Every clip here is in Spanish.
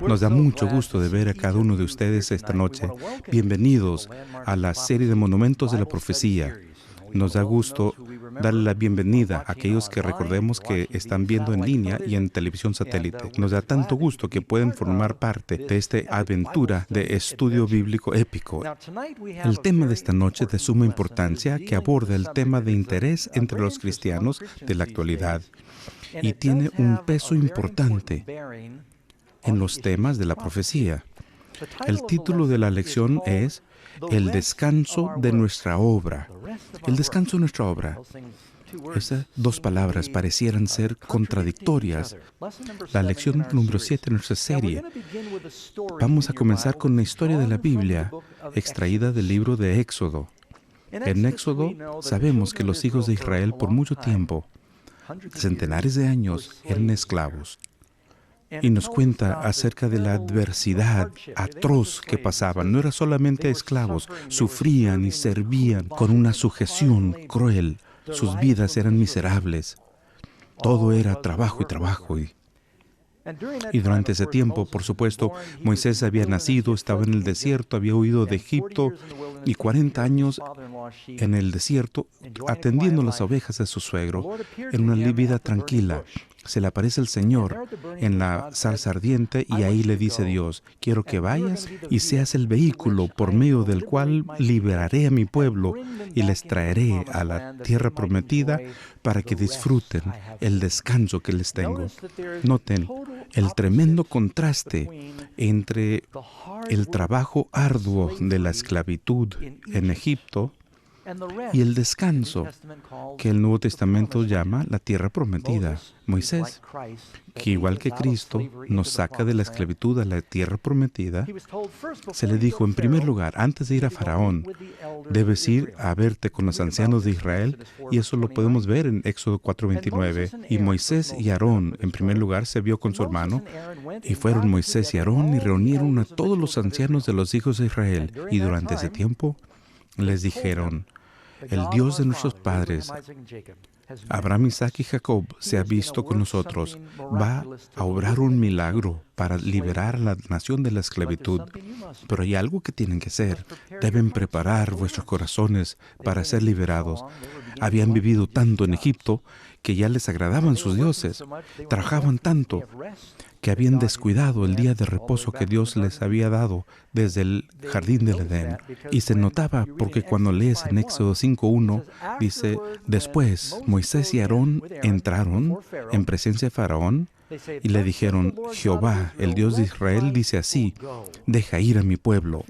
Nos da mucho gusto de ver a cada uno de ustedes esta noche. Bienvenidos a la serie de Monumentos de la Profecía. Nos da gusto darle la bienvenida a aquellos que recordemos que están viendo en línea y en televisión satélite. Nos da tanto gusto que pueden formar parte de esta aventura de estudio bíblico épico. El tema de esta noche es de suma importancia, que aborda el tema de interés entre los cristianos de la actualidad y tiene un peso importante en los temas de la profecía. El título de la lección es El descanso de nuestra obra. El descanso de nuestra obra. Esas dos palabras parecieran ser contradictorias. La lección número 7 de nuestra serie. Vamos a comenzar con la historia de la Biblia, extraída del libro de Éxodo. En Éxodo sabemos que los hijos de Israel por mucho tiempo, centenares de años, eran esclavos. Y nos cuenta acerca de la adversidad atroz que pasaban. No eran solamente esclavos, sufrían y servían con una sujeción cruel. Sus vidas eran miserables. Todo era trabajo y trabajo. Y durante ese tiempo, por supuesto, Moisés había nacido, estaba en el desierto, había huido de Egipto y 40 años en el desierto atendiendo las ovejas de su suegro en una vida tranquila. Se le aparece el Señor en la zarza ardiente y ahí le dice Dios, quiero que vayas y seas el vehículo por medio del cual liberaré a mi pueblo y les traeré a la tierra prometida para que disfruten el descanso que les tengo. Noten el tremendo contraste entre el trabajo arduo de la esclavitud en Egipto y el descanso que el Nuevo Testamento llama la tierra prometida. Moisés, que igual que Cristo nos saca de la esclavitud a la tierra prometida, se le dijo en primer lugar, antes de ir a Faraón, debes ir a verte con los ancianos de Israel, y eso lo podemos ver en Éxodo 4:29. Y Moisés y Aarón, en primer lugar, se vio con su hermano, y fueron Moisés y Aarón y reunieron a todos los ancianos de los hijos de Israel, y durante ese tiempo les dijeron, el Dios de nuestros padres, Abraham, Isaac y Jacob, se ha visto con nosotros. Va a obrar un milagro para liberar a la nación de la esclavitud. Pero hay algo que tienen que hacer. Deben preparar vuestros corazones para ser liberados. Habían vivido tanto en Egipto que ya les agradaban sus dioses. Trabajaban tanto que habían descuidado el día de reposo que Dios les había dado desde el jardín del Edén. Y se notaba porque cuando lees en Éxodo 5:1, dice, después Moisés y Aarón entraron en presencia de Faraón y le dijeron, Jehová, el Dios de Israel, dice así, deja ir a mi pueblo.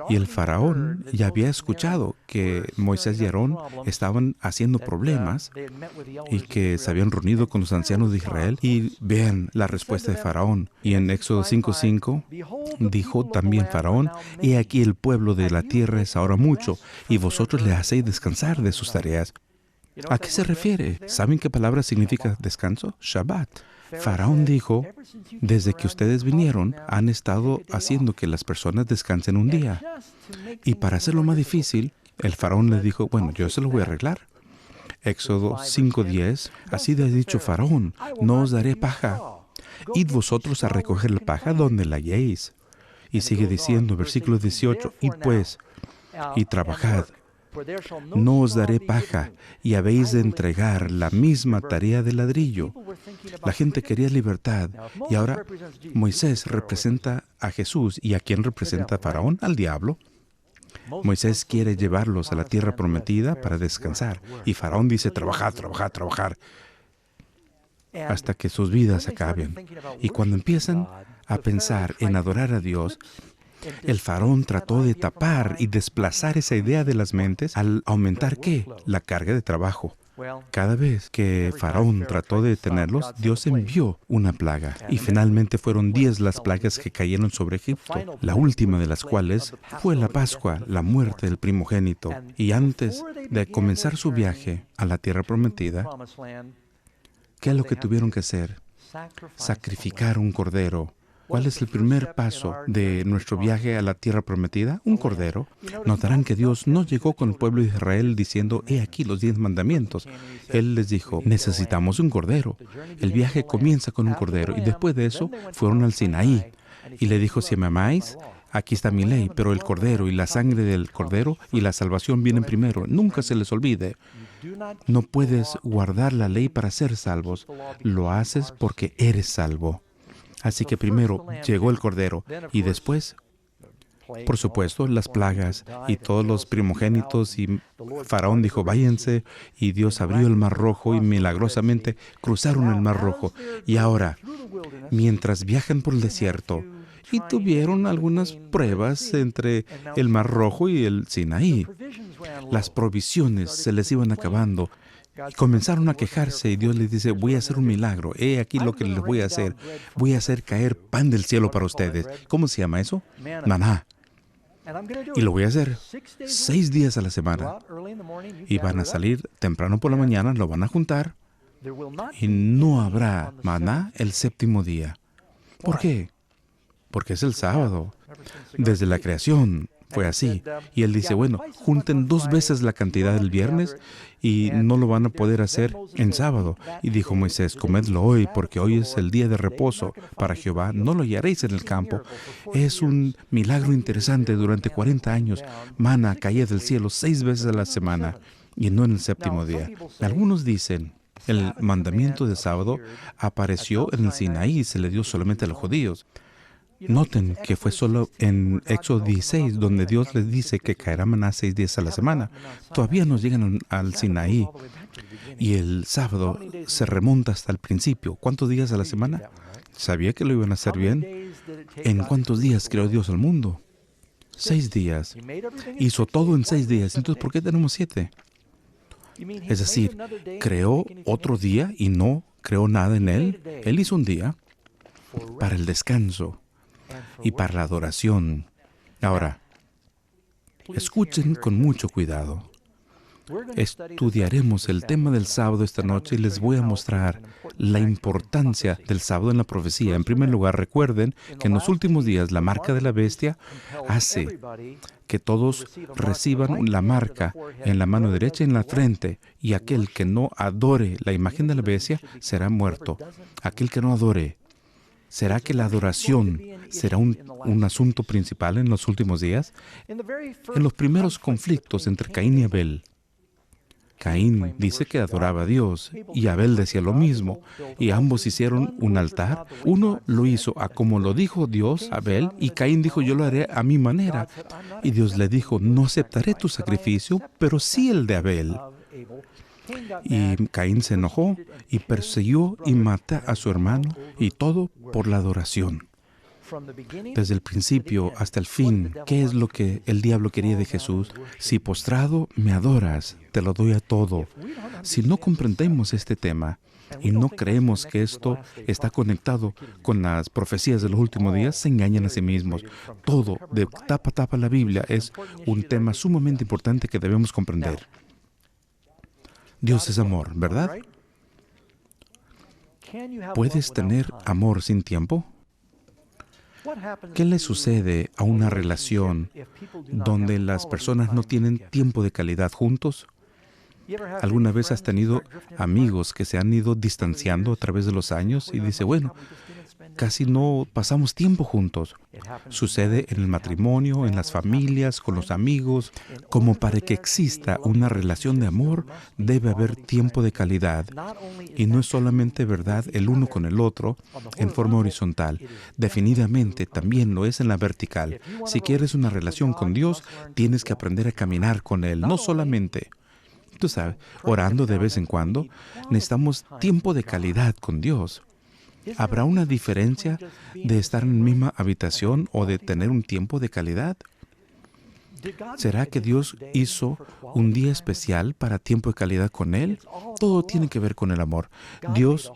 Y el faraón ya había escuchado que Moisés y Aarón estaban haciendo problemas y que se habían reunido con los ancianos de Israel. Y vean la respuesta de Faraón. Y en Éxodo 5:5 dijo también Faraón, he aquí el pueblo de la tierra es ahora mucho, y vosotros le hacéis descansar de sus tareas. ¿A qué se refiere? ¿Saben qué palabra significa descanso? Shabbat. Faraón dijo, desde que ustedes vinieron, han estado haciendo que las personas descansen un día. Y para hacerlo más difícil, el faraón les dijo, bueno, yo se lo voy a arreglar. Éxodo 5:10, así ha dicho Faraón, no os daré paja. Id vosotros a recoger la paja donde la halléis. Y sigue diciendo, versículo 18, id pues, y trabajad. No os daré paja, y habéis de entregar la misma tarea de ladrillo. La gente quería libertad, y ahora Moisés representa a Jesús. ¿Y a quién representa a Faraón? Al diablo. Moisés quiere llevarlos a la tierra prometida para descansar, y Faraón dice, trabajad, trabajad, trabajad, hasta que sus vidas acaben. Y cuando empiezan a pensar en adorar a Dios, el faraón trató de tapar y desplazar esa idea de las mentes al aumentar, ¿qué? La carga de trabajo. Cada vez que Faraón trató de detenerlos, Dios envió una plaga. Y finalmente fueron 10 las plagas que cayeron sobre Egipto, la última de las cuales fue la Pascua, la muerte del primogénito. Y antes de comenzar su viaje a la tierra prometida, ¿qué es lo que tuvieron que hacer? Sacrificar un cordero. ¿Cuál es el primer paso de nuestro viaje a la tierra prometida? Un cordero. Notarán que Dios no llegó con el pueblo de Israel diciendo, he aquí los 10 mandamientos. Él les dijo, necesitamos un cordero. El viaje comienza con un cordero y después de eso fueron al Sinaí. Y le dijo, si me amáis, aquí está mi ley, pero el Cordero y la sangre del Cordero y la salvación vienen primero. Nunca se les olvide. No puedes guardar la ley para ser salvos. Lo haces porque eres salvo. Así que primero llegó el Cordero y después, por supuesto, las plagas y todos los primogénitos, y Faraón dijo, váyanse, y Dios abrió el Mar Rojo y milagrosamente cruzaron el Mar Rojo. Y ahora, mientras viajan por el desierto, y tuvieron algunas pruebas entre el Mar Rojo y el Sinaí, las provisiones se les iban acabando. Y comenzaron a quejarse y Dios les dice, voy a hacer un milagro. He aquí lo que les voy a hacer. Voy a hacer caer pan del cielo para ustedes. ¿Cómo se llama eso? Maná. Y lo voy a hacer 6 días a la semana. Y van a salir temprano por la mañana, lo van a juntar. Y no habrá maná el 7º día. ¿Por qué? Porque es el sábado. Desde la creación fue así. Y él dice, bueno, junten 2 veces la cantidad del viernes y no lo van a poder hacer en sábado. Y dijo Moisés, comedlo hoy, porque hoy es el día de reposo para Jehová. No lo hallaréis en el campo. Es un milagro interesante. Durante 40 años, maná caía del cielo 6 veces a la semana y no en el 7º día. Algunos dicen, el mandamiento de sábado apareció en el Sinaí y se le dio solamente a los judíos. Noten que fue solo en Éxodo 16 donde Dios les dice que caerá maná 6 días a la semana. Todavía no llegan al Sinaí. Y el sábado se remonta hasta el principio. ¿Cuántos días a la semana? ¿Sabía que lo iban a hacer bien? ¿En cuántos días creó Dios el mundo? 6 días. Hizo todo en 6 días. Entonces, ¿por qué tenemos 7? Es decir, creó otro día y no creó nada en él. Él hizo un día para el descanso y para la adoración. Ahora, escuchen con mucho cuidado. Estudiaremos el tema del sábado esta noche y les voy a mostrar la importancia del sábado en la profecía. En primer lugar, recuerden que en los últimos días la marca de la bestia hace que todos reciban la marca en la mano derecha y en la frente, y aquel que no adore la imagen de la bestia será muerto. Aquel que no adore. ¿Será que la adoración será un asunto principal en los últimos días? En los primeros conflictos entre Caín y Abel, Caín dice que adoraba a Dios y Abel decía lo mismo, y ambos hicieron un altar. Uno lo hizo a como lo dijo Dios, Abel, y Caín dijo, yo lo haré a mi manera. Y Dios le dijo, no aceptaré tu sacrificio, pero sí el de Abel. Y Caín se enojó y persiguió y mató a su hermano, y todo por la adoración. Desde el principio hasta el fin, ¿qué es lo que el diablo quería de Jesús? Si postrado me adoras, te lo doy a todo. Si no comprendemos este tema y no creemos que esto está conectado con las profecías de los últimos días, se engañan a sí mismos. Todo, de tapa a tapa la Biblia, es un tema sumamente importante que debemos comprender. Dios es amor, ¿verdad? ¿Puedes tener amor sin tiempo? ¿Qué le sucede a una relación donde las personas no tienen tiempo de calidad juntos? ¿Alguna vez has tenido amigos que se han ido distanciando a través de los años y dice, bueno, casi no pasamos tiempo juntos? Sucede en el matrimonio, en las familias, con los amigos. Como para que exista una relación de amor, debe haber tiempo de calidad. Y no es solamente verdad el uno con el otro en forma horizontal. Definitivamente también lo es en la vertical. Si quieres una relación con Dios, tienes que aprender a caminar con Él. No solamente, tú sabes, orando de vez en cuando. Necesitamos tiempo de calidad con Dios. ¿Habrá una diferencia de estar en la misma habitación o de tener un tiempo de calidad? ¿Será que Dios hizo un día especial para tiempo de calidad con Él? Todo tiene que ver con el amor. Dios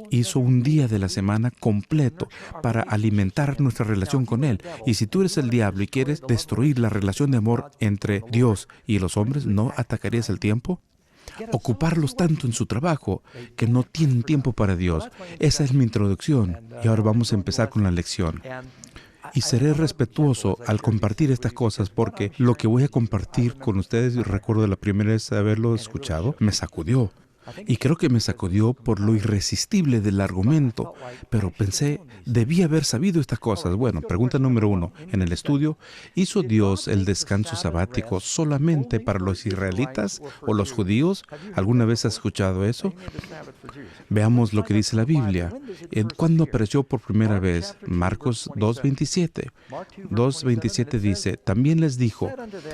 hizo un día de la semana completo para alimentar nuestra relación con Él. Y si tú eres el diablo y quieres destruir la relación de amor entre Dios y los hombres, ¿no atacarías el tiempo? Ocuparlos tanto en su trabajo que no tienen tiempo para Dios. Esa es mi introducción y ahora vamos a empezar con la lección. Y seré respetuoso al compartir estas cosas porque lo que voy a compartir con ustedes, recuerdo la primera vez haberlo escuchado, me sacudió. Y creo que me sacudió por lo irresistible del argumento, pero pensé, debí haber sabido estas cosas. Bueno, pregunta número 1. En el estudio, ¿hizo Dios el descanso sabático solamente para los israelitas o los judíos? ¿Alguna vez has escuchado eso? Veamos lo que dice la Biblia. ¿Cuándo apareció por primera vez? Marcos 2:27. 2:27 dice, también les dijo,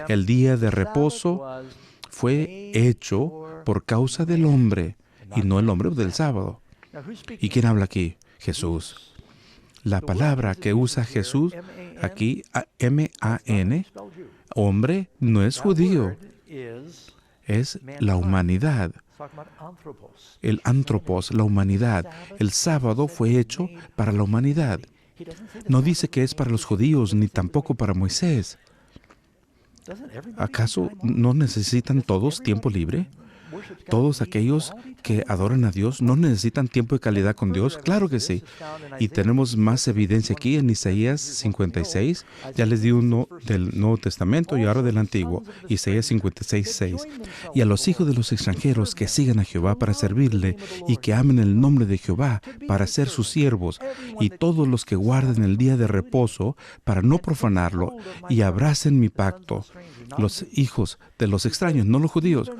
el día de reposo fue hecho por causa del hombre, y no el hombre del sábado. ¿Y quién habla aquí? Jesús. La palabra que usa Jesús aquí, M-A-N, hombre, no es judío, es la humanidad. El antropos, la humanidad. El sábado fue hecho para la humanidad. No dice que es para los judíos, ni tampoco para Moisés. ¿Acaso no necesitan todos tiempo libre? ¿Todos aquellos que adoran a Dios no necesitan tiempo de calidad con Dios? Claro que sí. Y tenemos más evidencia aquí en Isaías 56. Ya les di uno del Nuevo Testamento y ahora del Antiguo. Isaías 56:6. Y a los hijos de los extranjeros que sigan a Jehová para servirle y que amen el nombre de Jehová para ser sus siervos, y todos los que guarden el día de reposo para no profanarlo y abracen mi pacto. Los hijos de los extraños, no los judíos.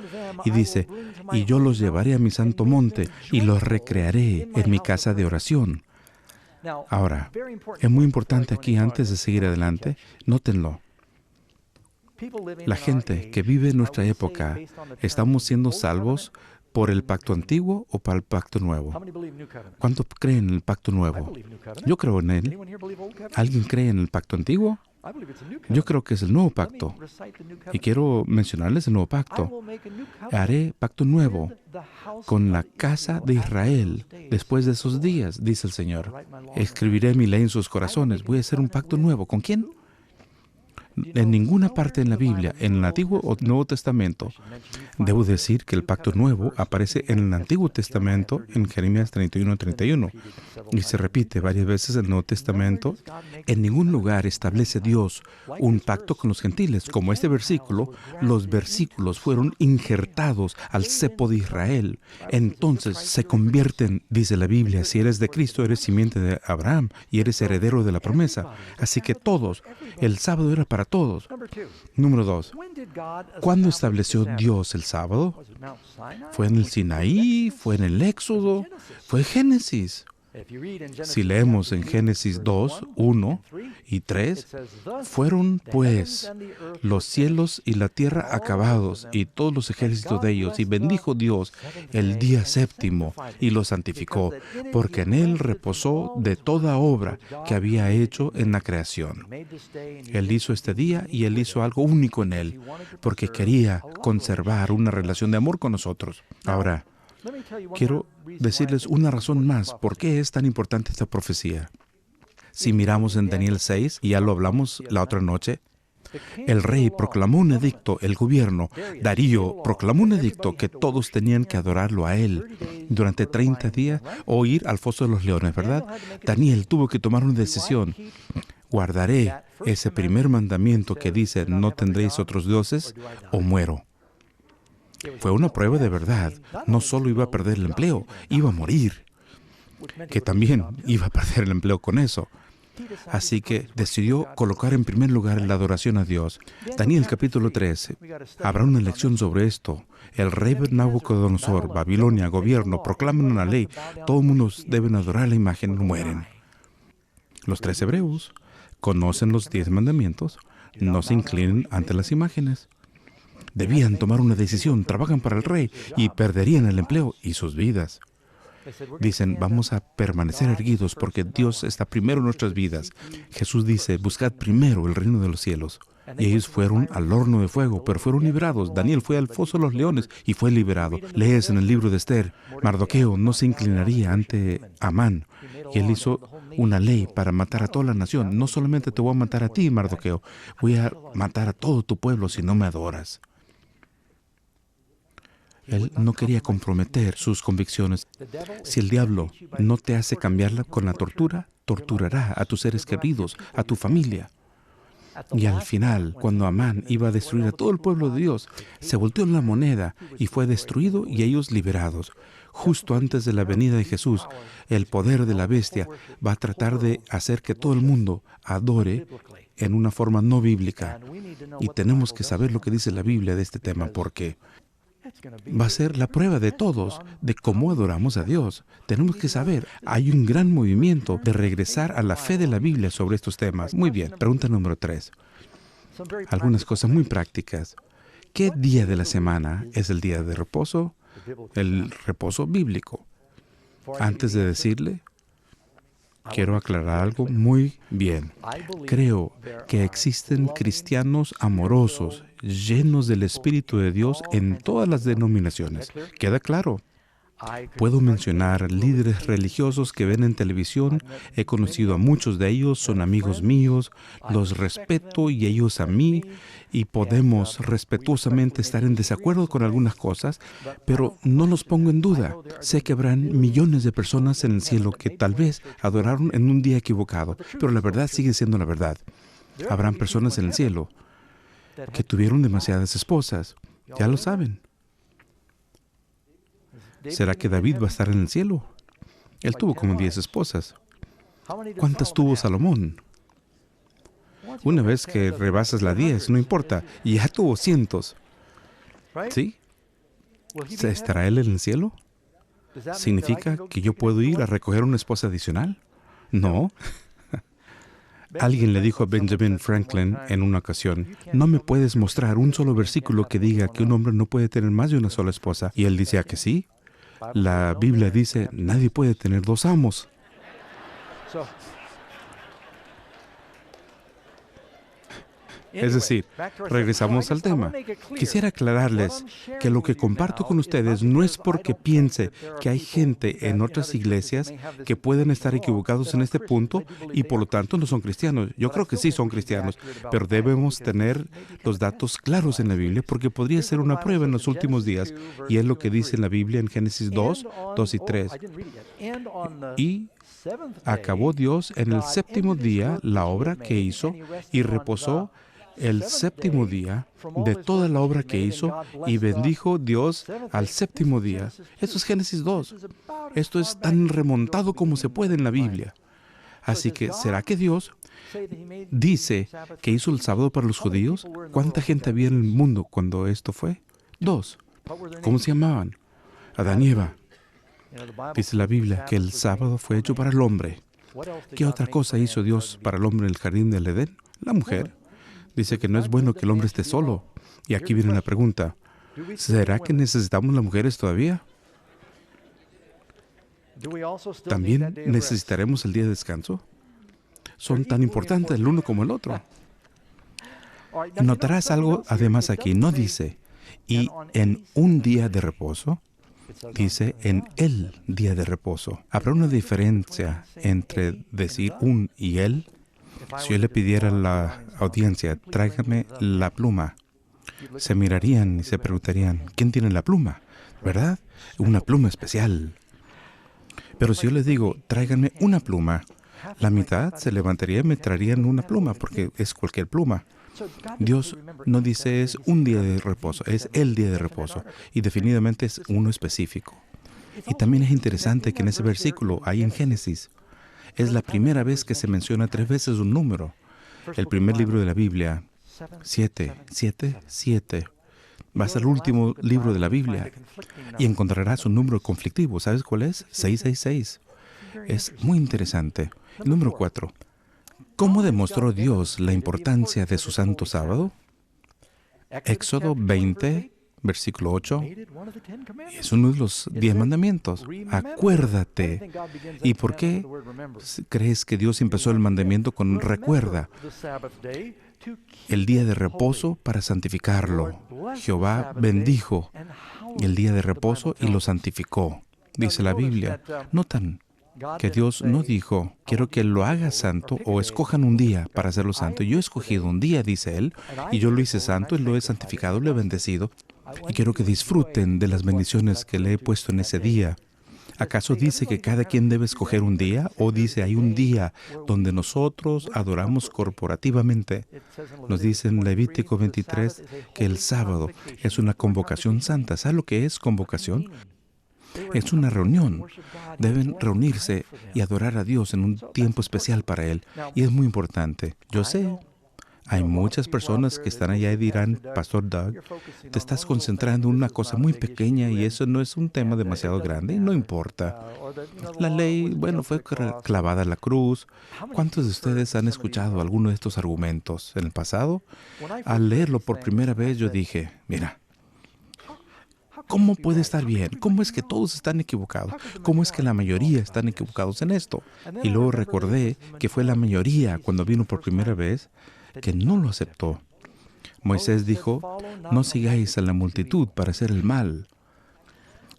Y dice, y yo los llevaré a mi santo monte y los recrearé en mi casa de oración. Ahora, es muy importante aquí, antes de seguir adelante, nótenlo. La gente que vive en nuestra época, ¿estamos siendo salvos por el pacto antiguo o para el pacto nuevo? ¿Cuántos creen en el pacto nuevo? Yo creo en él. ¿Alguien cree en el pacto antiguo? Yo creo que es el nuevo pacto. Y quiero mencionarles el nuevo pacto. Haré pacto nuevo con la casa de Israel después de esos días, dice el Señor. Escribiré mi ley en sus corazones. Voy a hacer un pacto nuevo. ¿Con quién? En ninguna parte en la Biblia, en el Antiguo o Nuevo Testamento, debo decir que el pacto nuevo aparece en el Antiguo Testamento, en Jeremías 31:31, y se repite varias veces en el Nuevo Testamento. En ningún lugar establece Dios un pacto con los gentiles. Como este versículo, los versículos fueron injertados al cepo de Israel. Entonces se convierten, dice la Biblia, si eres de Cristo, eres simiente de Abraham y eres heredero de la promesa. Así que todos, el sábado era para todos. Número 2. ¿Cuándo estableció Dios el sábado? ¿Fue en el Sinaí? ¿Fue en el Éxodo? ¿Fue en Génesis? Si leemos en Génesis 2, 1 y 3, fueron pues los cielos y la tierra acabados y todos los ejércitos de ellos, y bendijo Dios el día séptimo y lo santificó, porque en él reposó de toda obra que había hecho en la creación. Él hizo este día y él hizo algo único en él, porque quería conservar una relación de amor con nosotros. Ahora, quiero decirles una razón más por qué es tan importante esta profecía. Si miramos en Daniel 6, y ya lo hablamos la otra noche, el rey proclamó un edicto, el gobierno, Darío proclamó un edicto que todos tenían que adorarlo a él durante 30 días o ir al foso de los leones, ¿verdad? Daniel tuvo que tomar una decisión. ¿Guardaré ese primer mandamiento que dice no tendréis otros dioses o muero? Fue una prueba de verdad. No solo iba a perder el empleo, iba a morir, que también iba a perder el empleo con eso. Así que decidió colocar en primer lugar la adoración a Dios. Daniel capítulo 13. Habrá una lección sobre esto. El rey Nabucodonosor, Babilonia, gobierno, proclaman una ley. Todo el mundo debe adorar la imagen, no mueren. Los 3 hebreos conocen los 10 mandamientos. No se inclinen ante las imágenes. Debían tomar una decisión, trabajan para el rey y perderían el empleo y sus vidas. Dicen, vamos a permanecer erguidos porque Dios está primero en nuestras vidas. Jesús dice, buscad primero el reino de los cielos. Y ellos fueron al horno de fuego, pero fueron liberados. Daniel fue al foso de los leones y fue liberado. Lees en el libro de Esther, Mardoqueo no se inclinaría ante Amán. Y él hizo una ley para matar a toda la nación. No solamente te voy a matar a ti, Mardoqueo, voy a matar a todo tu pueblo si no me adoras. Él no quería comprometer sus convicciones. Si el diablo no te hace cambiarla con la tortura, torturará a tus seres queridos, a tu familia. Y al final, cuando Amán iba a destruir a todo el pueblo de Dios, se volteó la moneda y fue destruido y ellos liberados. Justo antes de la venida de Jesús, el poder de la bestia va a tratar de hacer que todo el mundo adore en una forma no bíblica. Y tenemos que saber lo que dice la Biblia de este tema, porque va a ser la prueba de todos de cómo adoramos a Dios. Tenemos que saber, hay un gran movimiento de regresar a la fe de la Biblia sobre estos temas. Muy bien, pregunta número 3. Algunas cosas muy prácticas. ¿Qué día de la semana es el día de reposo? El reposo bíblico. Antes de decirle, quiero aclarar algo muy bien. Creo que existen cristianos amorosos, llenos del Espíritu de Dios en todas las denominaciones. ¿Queda claro? Puedo mencionar líderes religiosos que ven en televisión. He conocido a muchos de ellos, son amigos míos, los respeto y ellos a mí, y podemos respetuosamente estar en desacuerdo con algunas cosas, pero no los pongo en duda. Sé que habrán millones de personas en el cielo que tal vez adoraron en un día equivocado, pero la verdad sigue siendo la verdad. Habrán personas en el cielo que tuvieron demasiadas esposas. Ya lo saben. ¿Será que David va a estar en el cielo? Él tuvo como 10 esposas. ¿Cuántas tuvo Salomón? Una vez que rebasas la 10, no importa, y ya tuvo cientos. ¿Sí? ¿Estará él en el cielo? ¿Significa que yo puedo ir a recoger una esposa adicional? No. Alguien le dijo a Benjamin Franklin en una ocasión, no me puedes mostrar un solo versículo que diga que un hombre no puede tener más de una sola esposa. Y él dice, ¿a que sí? La Biblia dice, nadie puede tener 2 amos. Es decir, regresamos al tema. Quisiera aclararles que lo que comparto con ustedes no es porque piense que hay gente en otras iglesias que pueden estar equivocados en este punto y por lo tanto no son cristianos. Yo creo que sí son cristianos, pero debemos tener los datos claros en la Biblia porque podría ser una prueba en los últimos días, y es lo que dice en la Biblia en Génesis 2, 2 y 3. Y acabó Dios en el séptimo día la obra que hizo y reposó el séptimo día de toda la obra que hizo y bendijo Dios al séptimo día. Esto es Génesis 2. Esto es tan remontado como se puede en la Biblia. Así que, ¿será que Dios dice que hizo el sábado para los judíos? ¿Cuánta gente había en el mundo cuando esto fue? 2. ¿Cómo se llamaban? Adán y Eva. Dice la Biblia que el sábado fue hecho para el hombre. ¿Qué otra cosa hizo Dios para el hombre en el jardín del Edén? La mujer. Dice que no es bueno que el hombre esté solo. Y aquí viene la pregunta. ¿Será que necesitamos las mujeres todavía? ¿También necesitaremos el día de descanso? Son tan importantes el uno como el otro. Notarás algo además aquí. No dice, y en un día de reposo. Dice, en el día de reposo. ¿Habrá una diferencia entre decir un y el? Si yo le pidiera a la audiencia, tráigame la pluma, se mirarían y se preguntarían, ¿quién tiene la pluma? ¿Verdad? Una pluma especial. Pero si yo les digo, tráiganme una pluma, la mitad se levantaría y me traerían una pluma, porque es cualquier pluma. Dios no dice es un día de reposo, es el día de reposo, y definitivamente es uno específico. Y también es interesante que en ese versículo, ahí en Génesis, es la primera vez que se menciona 3 veces un número. El primer libro de la Biblia, 7, 7, 7. Va a ser el último libro de la Biblia y encontrarás un número conflictivo. ¿Sabes cuál es? 666. Es muy interesante. El número 4. ¿Cómo demostró Dios la importancia de su santo sábado? Éxodo 20, versículo 8. Es uno de los 10 mandamientos. Acuérdate. ¿Y por qué crees que Dios empezó el mandamiento con recuerda? El día de reposo para santificarlo. Jehová bendijo el día de reposo y lo santificó. Dice la Biblia. ¿Notan que Dios no dijo, quiero que lo haga santo o escojan un día para hacerlo santo? Yo he escogido un día, dice Él, y yo lo hice santo y lo he santificado, lo he bendecido, y quiero que disfruten de las bendiciones que le he puesto en ese día. ¿Acaso dice que cada quien debe escoger un día? ¿O dice hay un día donde nosotros adoramos corporativamente? Nos dice en Levítico 23 que el sábado es una convocación santa. ¿Sabe lo que es convocación? Es una reunión. Deben reunirse y adorar a Dios en un tiempo especial para Él. Y es muy importante. Yo sé, hay muchas personas que están allá y dirán, Pastor Doug, te estás concentrando en una cosa muy pequeña y eso no es un tema demasiado grande y no importa. La ley, bueno, fue clavada en la cruz. ¿Cuántos de ustedes han escuchado alguno de estos argumentos en el pasado? Al leerlo por primera vez yo dije, mira, ¿cómo puede estar bien? ¿Cómo es que todos están equivocados? ¿Cómo es que la mayoría están equivocados en esto? Y luego recordé que fue la mayoría cuando vino por primera vez que no lo aceptó. Moisés dijo, no sigáis a la multitud para hacer el mal.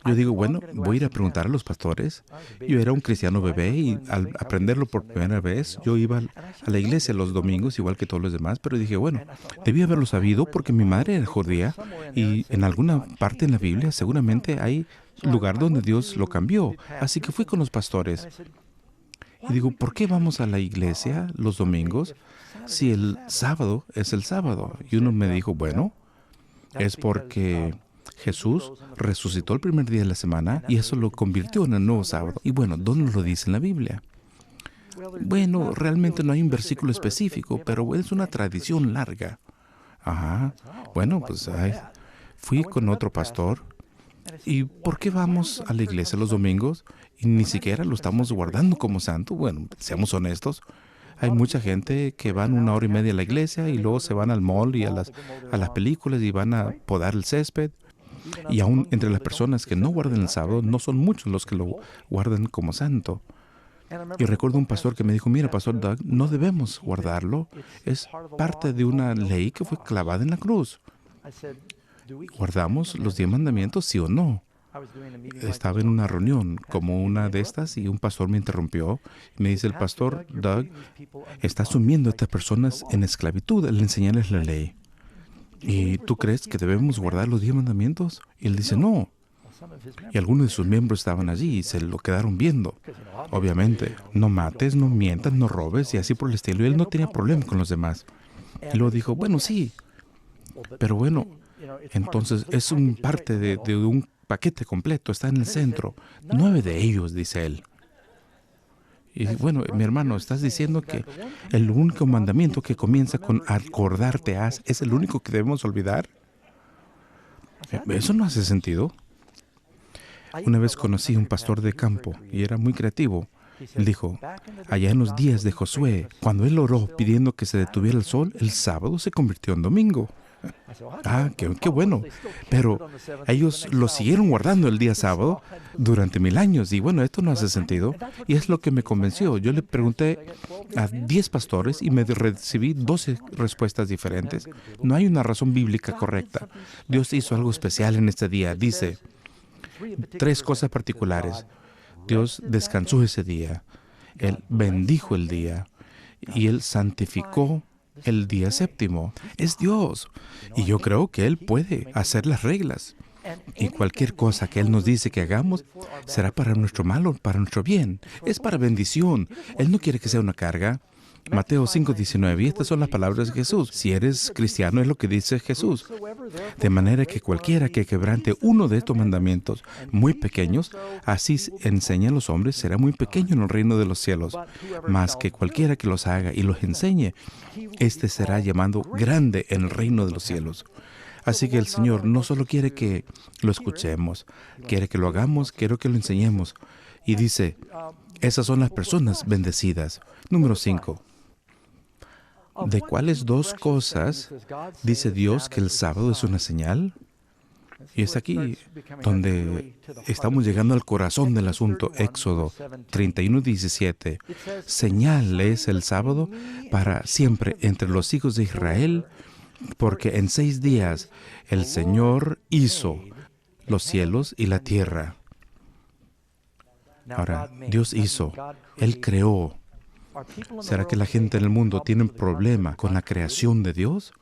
Yo digo, bueno, voy a ir a preguntar a los pastores. Yo era un cristiano bebé y al aprenderlo por primera vez, yo iba a la iglesia los domingos, igual que todos los demás, pero dije, bueno, debí haberlo sabido porque mi madre era judía y en alguna parte en la Biblia seguramente hay lugar donde Dios lo cambió. Así que fui con los pastores y digo, ¿por qué vamos a la iglesia los domingos si el sábado es el sábado? Y uno me dijo, bueno, es porque Jesús resucitó el primer día de la semana y eso lo convirtió en el nuevo sábado. Y bueno, ¿dónde lo dice en la Biblia? Bueno, realmente no hay un versículo específico, pero es una tradición larga. Ajá. Bueno, pues fui con otro pastor. ¿Y por qué vamos a la iglesia los domingos y ni siquiera lo estamos guardando como santo? Bueno, seamos honestos. Hay mucha gente que van 1 hora y media a la iglesia y luego se van al mall y a las películas y van a podar el césped. Y aún entre las personas que no guardan el sábado, no son muchos los que lo guardan como santo. Y recuerdo un pastor que me dijo, mira, Pastor Doug, no debemos guardarlo. Es parte de una ley que fue clavada en la cruz. ¿Guardamos los 10 mandamientos, sí o no? Estaba en una reunión como una de estas y un pastor me interrumpió. Y me dice, el pastor Doug está sumiendo a estas personas en esclavitud al enseñarles la ley. ¿Y tú crees que debemos guardar los 10 mandamientos? Y él dice, no. Y algunos de sus miembros estaban allí y se lo quedaron viendo. Obviamente, no mates, no mientas, no robes y así por el estilo. Y él no tenía problema con los demás. Y luego dijo, bueno, sí. Pero bueno, entonces es un parte de un paquete completo, está en el centro. 9 de ellos, dice él. Y bueno, mi hermano, estás diciendo que el único mandamiento que comienza con acordarte haz es el único que debemos olvidar. Eso no hace sentido. Una vez conocí a un pastor de campo y era muy creativo. Él dijo, allá en los días de Josué, cuando él oró pidiendo que se detuviera el sol, el sábado se convirtió en domingo. Ah, qué bueno. Pero ellos lo siguieron guardando el día sábado durante 1000 años. Y bueno, esto no hace sentido. Y es lo que me convenció. Yo le pregunté a 10 pastores y me recibí 12 respuestas diferentes. No hay una razón bíblica correcta. Dios hizo algo especial en este día. Dice 3 cosas particulares. Dios descansó ese día. Él bendijo el día. Y Él santificó el día séptimo. Es Dios. Y yo creo que Él puede hacer las reglas. Y cualquier cosa que Él nos dice que hagamos será para nuestro mal o para nuestro bien. Es para bendición. Él no quiere que sea una carga. Mateo 5:19, y estas son las palabras de Jesús. Si eres cristiano, es lo que dice Jesús. De manera que cualquiera que quebrante uno de estos mandamientos muy pequeños, así enseña a los hombres, será muy pequeño en el reino de los cielos. Mas que cualquiera que los haga y los enseñe, este será llamado grande en el reino de los cielos. Así que el Señor no solo quiere que lo escuchemos, quiere que lo hagamos, quiere que lo enseñemos. Y dice, esas son las personas bendecidas. Número 5. ¿De cuáles 2 cosas dice Dios que el sábado es una señal? Y es aquí donde estamos llegando al corazón del asunto. Éxodo 31:17. Señal es el sábado para siempre entre los hijos de Israel, porque en 6 días el Señor hizo los cielos y la tierra. Ahora, Dios hizo, Él creó. ¿Será que la gente en el mundo tiene un problema con la creación de Dios?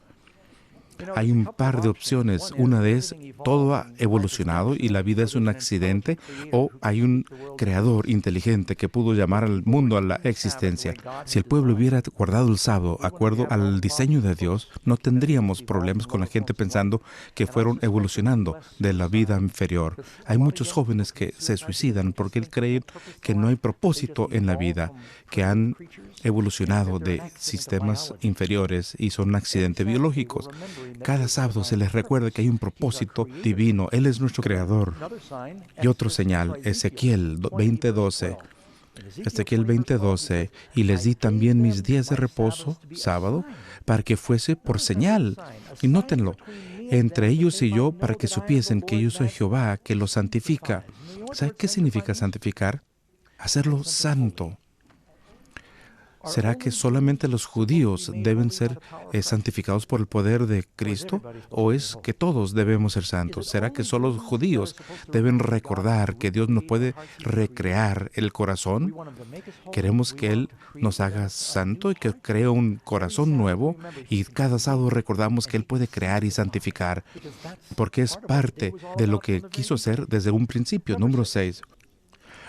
Hay un par de opciones. Una es, todo ha evolucionado y la vida es un accidente, o hay un creador inteligente que pudo llamar al mundo a la existencia. Si el pueblo hubiera guardado el sábado acuerdo al diseño de Dios, no tendríamos problemas con la gente pensando que fueron evolucionando de la vida inferior. Hay muchos jóvenes que se suicidan porque creen que no hay propósito en la vida, que han evolucionado de sistemas inferiores y son accidentes biológicos. Cada sábado se les recuerda que hay un propósito divino. Él es nuestro creador. Y otro señal, Ezequiel 20:12. Ezequiel 20:12, y les di también mis días de reposo, sábado, para que fuese por señal. Y nótenlo, entre ellos y yo, para que supiesen que yo soy Jehová, que los santifica. ¿Sabe qué significa santificar? Hacerlo santo. ¿Será que solamente los judíos deben ser santificados por el poder de Cristo? ¿O es que todos debemos ser santos? ¿Será que solo los judíos deben recordar que Dios no puede recrear el corazón? Queremos que Él nos haga santo y que cree un corazón nuevo, y cada sábado recordamos que Él puede crear y santificar, porque es parte de lo que quiso hacer desde un principio. Número 6.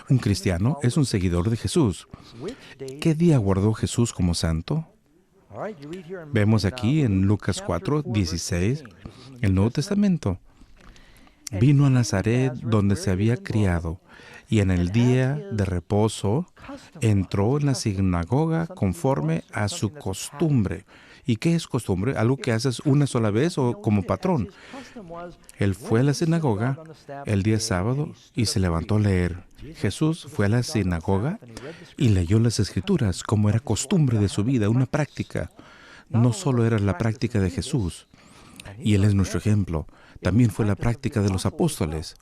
Un cristiano es un seguidor de Jesús. ¿Qué día guardó Jesús como santo? Vemos aquí en Lucas 4:16, el Nuevo Testamento. Vino a Nazaret, donde se había criado, y en el día de reposo entró en la sinagoga conforme a su costumbre. ¿Y qué es costumbre? ¿Algo que haces una sola vez o como patrón? Él fue a la sinagoga el día sábado y se levantó a leer. Jesús fue a la sinagoga y leyó las Escrituras, como era costumbre de su vida, una práctica. No solo era la práctica de Jesús, y Él es nuestro ejemplo, también fue la práctica de los apóstoles.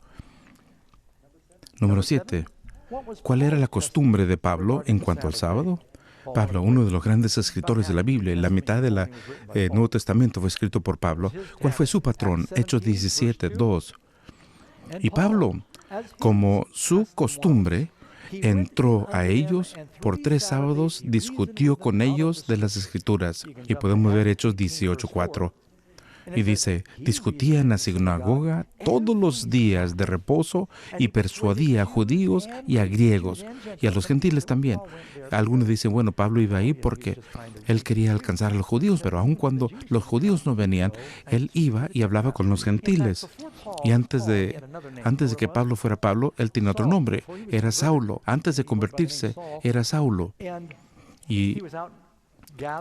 Número 7. ¿Cuál era la costumbre de Pablo en cuanto al sábado? Pablo, uno de los grandes escritores de la Biblia, la mitad del Nuevo Testamento fue escrito por Pablo. ¿Cuál fue su patrón? Hechos 17:2. Y Pablo, como su costumbre, entró a ellos por 3 sábados, discutió con ellos de las Escrituras. Y podemos ver Hechos 18:4. Y dice, discutía en la sinagoga todos los días de reposo y persuadía a judíos y a griegos y a los gentiles también. Algunos dicen, bueno, Pablo iba ahí porque él quería alcanzar a los judíos, pero aun cuando los judíos no venían, él iba y hablaba con los gentiles. Y antes de que Pablo fuera Pablo, él tenía otro nombre, era Saulo. Antes de convertirse, era Saulo. Y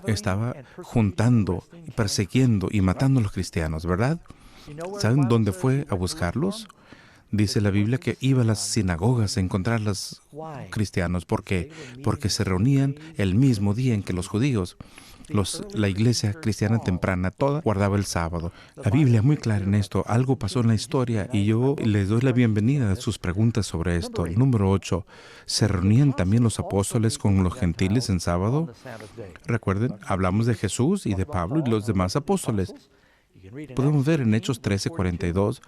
estaba juntando, persiguiendo y matando a los cristianos, ¿verdad? ¿Saben dónde fue a buscarlos? Dice la Biblia que iba a las sinagogas a encontrar a los cristianos. ¿Por qué? Porque se reunían el mismo día en que los judíos. La iglesia cristiana temprana, toda guardaba el sábado. La Biblia es muy clara en esto. Algo pasó en la historia y yo les doy la bienvenida a sus preguntas sobre esto. Número 8. ¿Se reunían también los apóstoles con los gentiles en sábado? Recuerden, hablamos de Jesús y de Pablo y los demás apóstoles. Podemos ver en Hechos 13:42,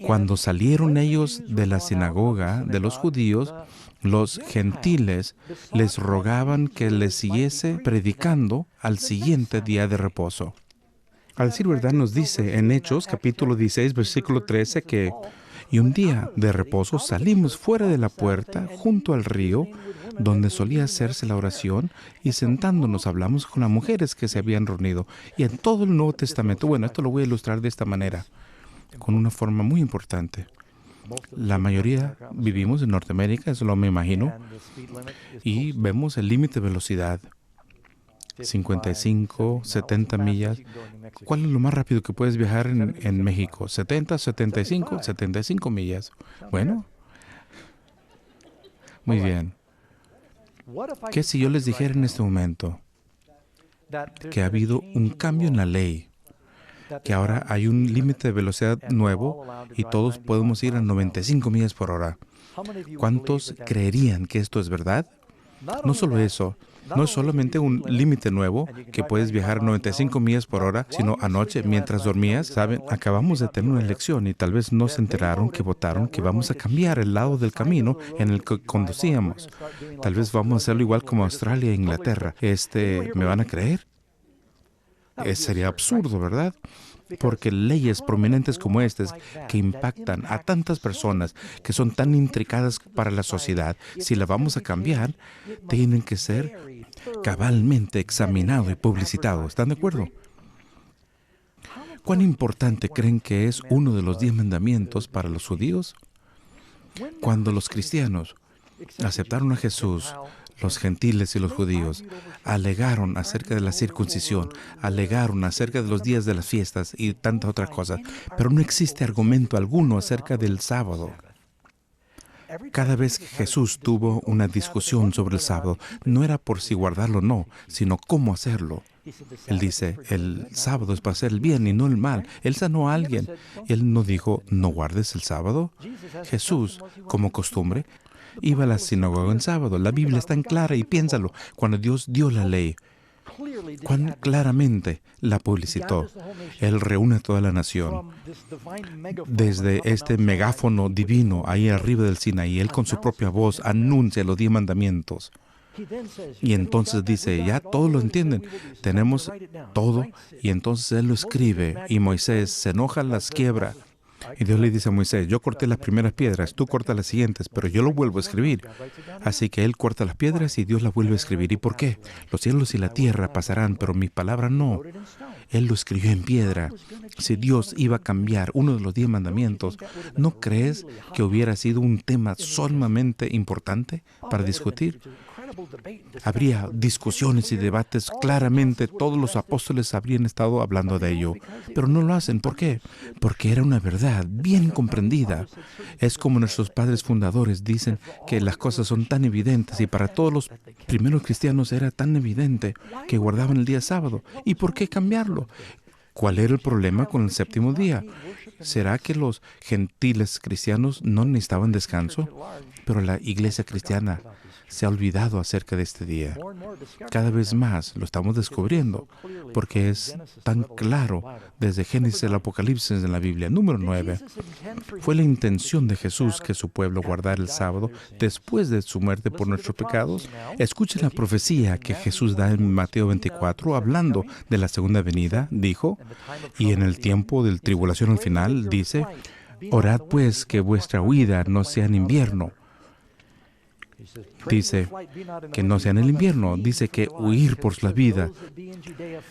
cuando salieron ellos de la sinagoga de los judíos, los gentiles les rogaban que les siguiese predicando al siguiente día de reposo. Al decir verdad, nos dice en Hechos, capítulo 16, versículo 13, que y un día de reposo salimos fuera de la puerta, junto al río, donde solía hacerse la oración, y sentándonos hablamos con las mujeres que se habían reunido. Y en todo el Nuevo Testamento, bueno, esto lo voy a ilustrar de esta manera, con una forma muy importante. La mayoría vivimos en Norteamérica, eso lo me imagino, y vemos el límite de velocidad, 55, 70 millas. ¿Cuál es lo más rápido que puedes viajar en México? 70, 75, 75 millas. Bueno, muy bien. ¿Qué si yo les dijera en este momento que ha habido un cambio en la ley? Que ahora hay un límite de velocidad nuevo y todos podemos ir a 95 millas por hora. ¿Cuántos creerían que esto es verdad? No solo eso, no es solamente un límite nuevo que puedes viajar a 95 millas por hora, sino anoche mientras dormías, saben, acabamos de tener una elección y tal vez no se enteraron que votaron que vamos a cambiar el lado del camino en el que conducíamos. Tal vez vamos a hacerlo igual como Australia e Inglaterra. ¿Me van a creer? Sería absurdo, ¿verdad? Porque leyes prominentes como estas, que impactan a tantas personas, que son tan intricadas para la sociedad, si la vamos a cambiar, tienen que ser cabalmente examinados y publicitados. ¿Están de acuerdo? ¿Cuán importante creen que es uno de los 10 mandamientos para los judíos? Cuando los cristianos aceptaron a Jesús, los gentiles y los judíos alegaron acerca de la circuncisión, alegaron acerca de los días de las fiestas y tantas otras cosas, pero no existe argumento alguno acerca del sábado. Cada vez que Jesús tuvo una discusión sobre el sábado, no era por si guardarlo o no, sino cómo hacerlo. Él dice, el sábado es para hacer el bien y no el mal. Él sanó a alguien. Él no dijo, no guardes el sábado. Jesús, como costumbre, iba a la sinagoga en sábado. La Biblia es tan clara y piénsalo, cuando Dios dio la ley, cuán claramente la publicitó. Él reúne a toda la nación. Desde este megáfono divino ahí arriba del Sinaí, Él con su propia voz anuncia los 10 mandamientos. Y entonces dice, ya todos lo entienden, tenemos todo, y entonces Él lo escribe, y Moisés se enoja, las quiebra. Y Dios le dice a Moisés, yo corté las primeras piedras, tú cortas las siguientes, pero yo lo vuelvo a escribir. Así que Él corta las piedras y Dios las vuelve a escribir. ¿Y por qué? Los cielos y la tierra pasarán, pero mi palabra no. Él lo escribió en piedra. Si Dios iba a cambiar uno de los 10 mandamientos, ¿no crees que hubiera sido un tema sumamente importante para discutir? Habría discusiones y debates. Claramente todos los apóstoles habrían estado hablando de ello, pero no lo hacen. ¿Por qué? Porque era una verdad bien comprendida. Es como nuestros padres fundadores dicen que las cosas son tan evidentes, y para todos los primeros cristianos era tan evidente que guardaban el día sábado. ¿Y por qué cambiarlo? ¿Cuál era el problema con el séptimo día? ¿Será que los gentiles cristianos no necesitaban descanso? Pero la iglesia cristiana se ha olvidado acerca de este día. Cada vez más lo estamos descubriendo, porque es tan claro desde Génesis al Apocalipsis en la Biblia. Número 9. Fue la intención de Jesús que su pueblo guardara el sábado después de su muerte por nuestros pecados. Escuchen la profecía que Jesús da en Mateo 24, hablando de la segunda venida. Dijo, y en el tiempo de tribulación al final, dice, orad pues que vuestra huida no sea en invierno. Dice que no sea en el invierno, dice que huir por la vida.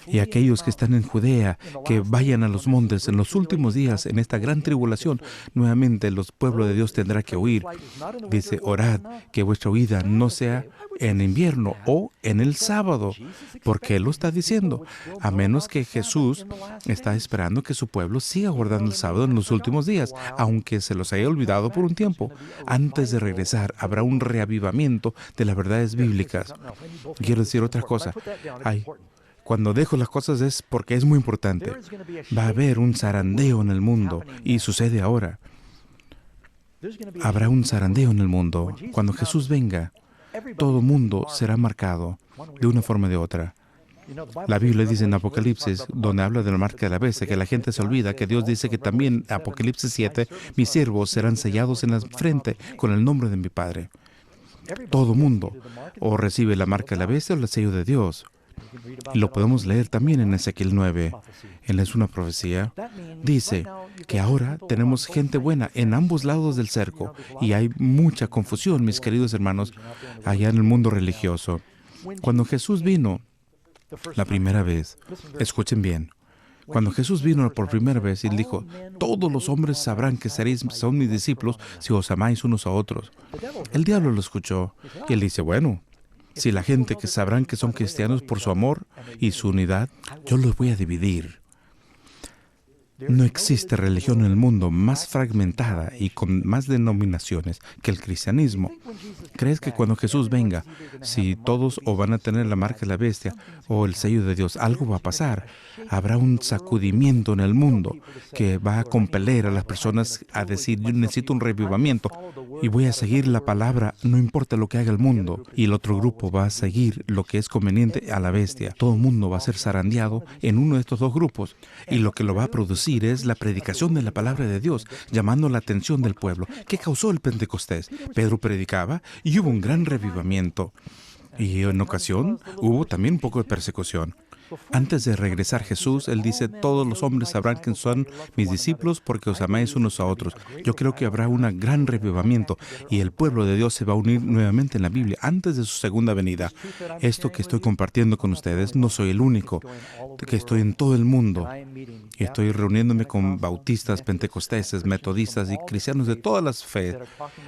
Y aquellos que están en Judea, que vayan a los montes en los últimos días, en esta gran tribulación, nuevamente los pueblos de Dios tendrán que huir. Dice, orad que vuestra huida no sea en invierno o en el sábado. ¿Por qué lo está diciendo? A menos que Jesús está esperando que su pueblo siga guardando el sábado en los últimos días, aunque se los haya olvidado por un tiempo. Antes de regresar, habrá un reavivamiento de las verdades bíblicas. Quiero decir otra cosa. Cuando dejo las cosas es porque es muy importante. Va a haber un zarandeo en el mundo, y sucede ahora. Habrá un zarandeo en el mundo. Cuando Jesús venga, todo mundo será marcado de una forma o de otra. La Biblia dice en Apocalipsis, donde habla de la marca de la bestia, que la gente se olvida, que Dios dice que también, Apocalipsis 7, mis siervos serán sellados en la frente con el nombre de mi Padre. Todo mundo o recibe la marca de la bestia o el sello de Dios. Y lo podemos leer también en Ezequiel 9. Él es una profecía. Dice que ahora tenemos gente buena en ambos lados del cerco, y hay mucha confusión, mis queridos hermanos, allá en el mundo religioso. Cuando Jesús vino la primera vez, escuchen bien, cuando Jesús vino por primera vez, Él dijo, todos los hombres sabrán que son mis discípulos si os amáis unos a otros. El diablo lo escuchó y él dice, bueno, si la gente que sabrán que son cristianos por su amor y su unidad, yo los voy a dividir. No existe religión en el mundo más fragmentada y con más denominaciones que el cristianismo. ¿Crees que cuando Jesús venga, si todos o van a tener la marca de la bestia o el sello de Dios, algo va a pasar? Habrá un sacudimiento en el mundo que va a compeler a las personas a decir, yo necesito un revivamiento y voy a seguir la palabra, no importa lo que haga el mundo. Y el otro grupo va a seguir lo que es conveniente a la bestia. Todo el mundo va a ser zarandeado en uno de estos dos grupos. Y lo que lo va a producir es la predicación de la palabra de Dios, llamando la atención del pueblo. ¿Qué causó el Pentecostés? Pedro predicaba y hubo un gran revivamiento. Y en ocasión hubo también un poco de persecución. Antes de regresar Jesús, Él dice, todos los hombres sabrán que son mis discípulos porque os amáis unos a otros. Yo creo que habrá un gran revivamiento y el pueblo de Dios se va a unir nuevamente en la Biblia antes de su segunda venida. Esto que estoy compartiendo con ustedes, no soy el único, que estoy en todo el mundo. Y estoy reuniéndome con bautistas, pentecosteses, metodistas y cristianos de todas las fe,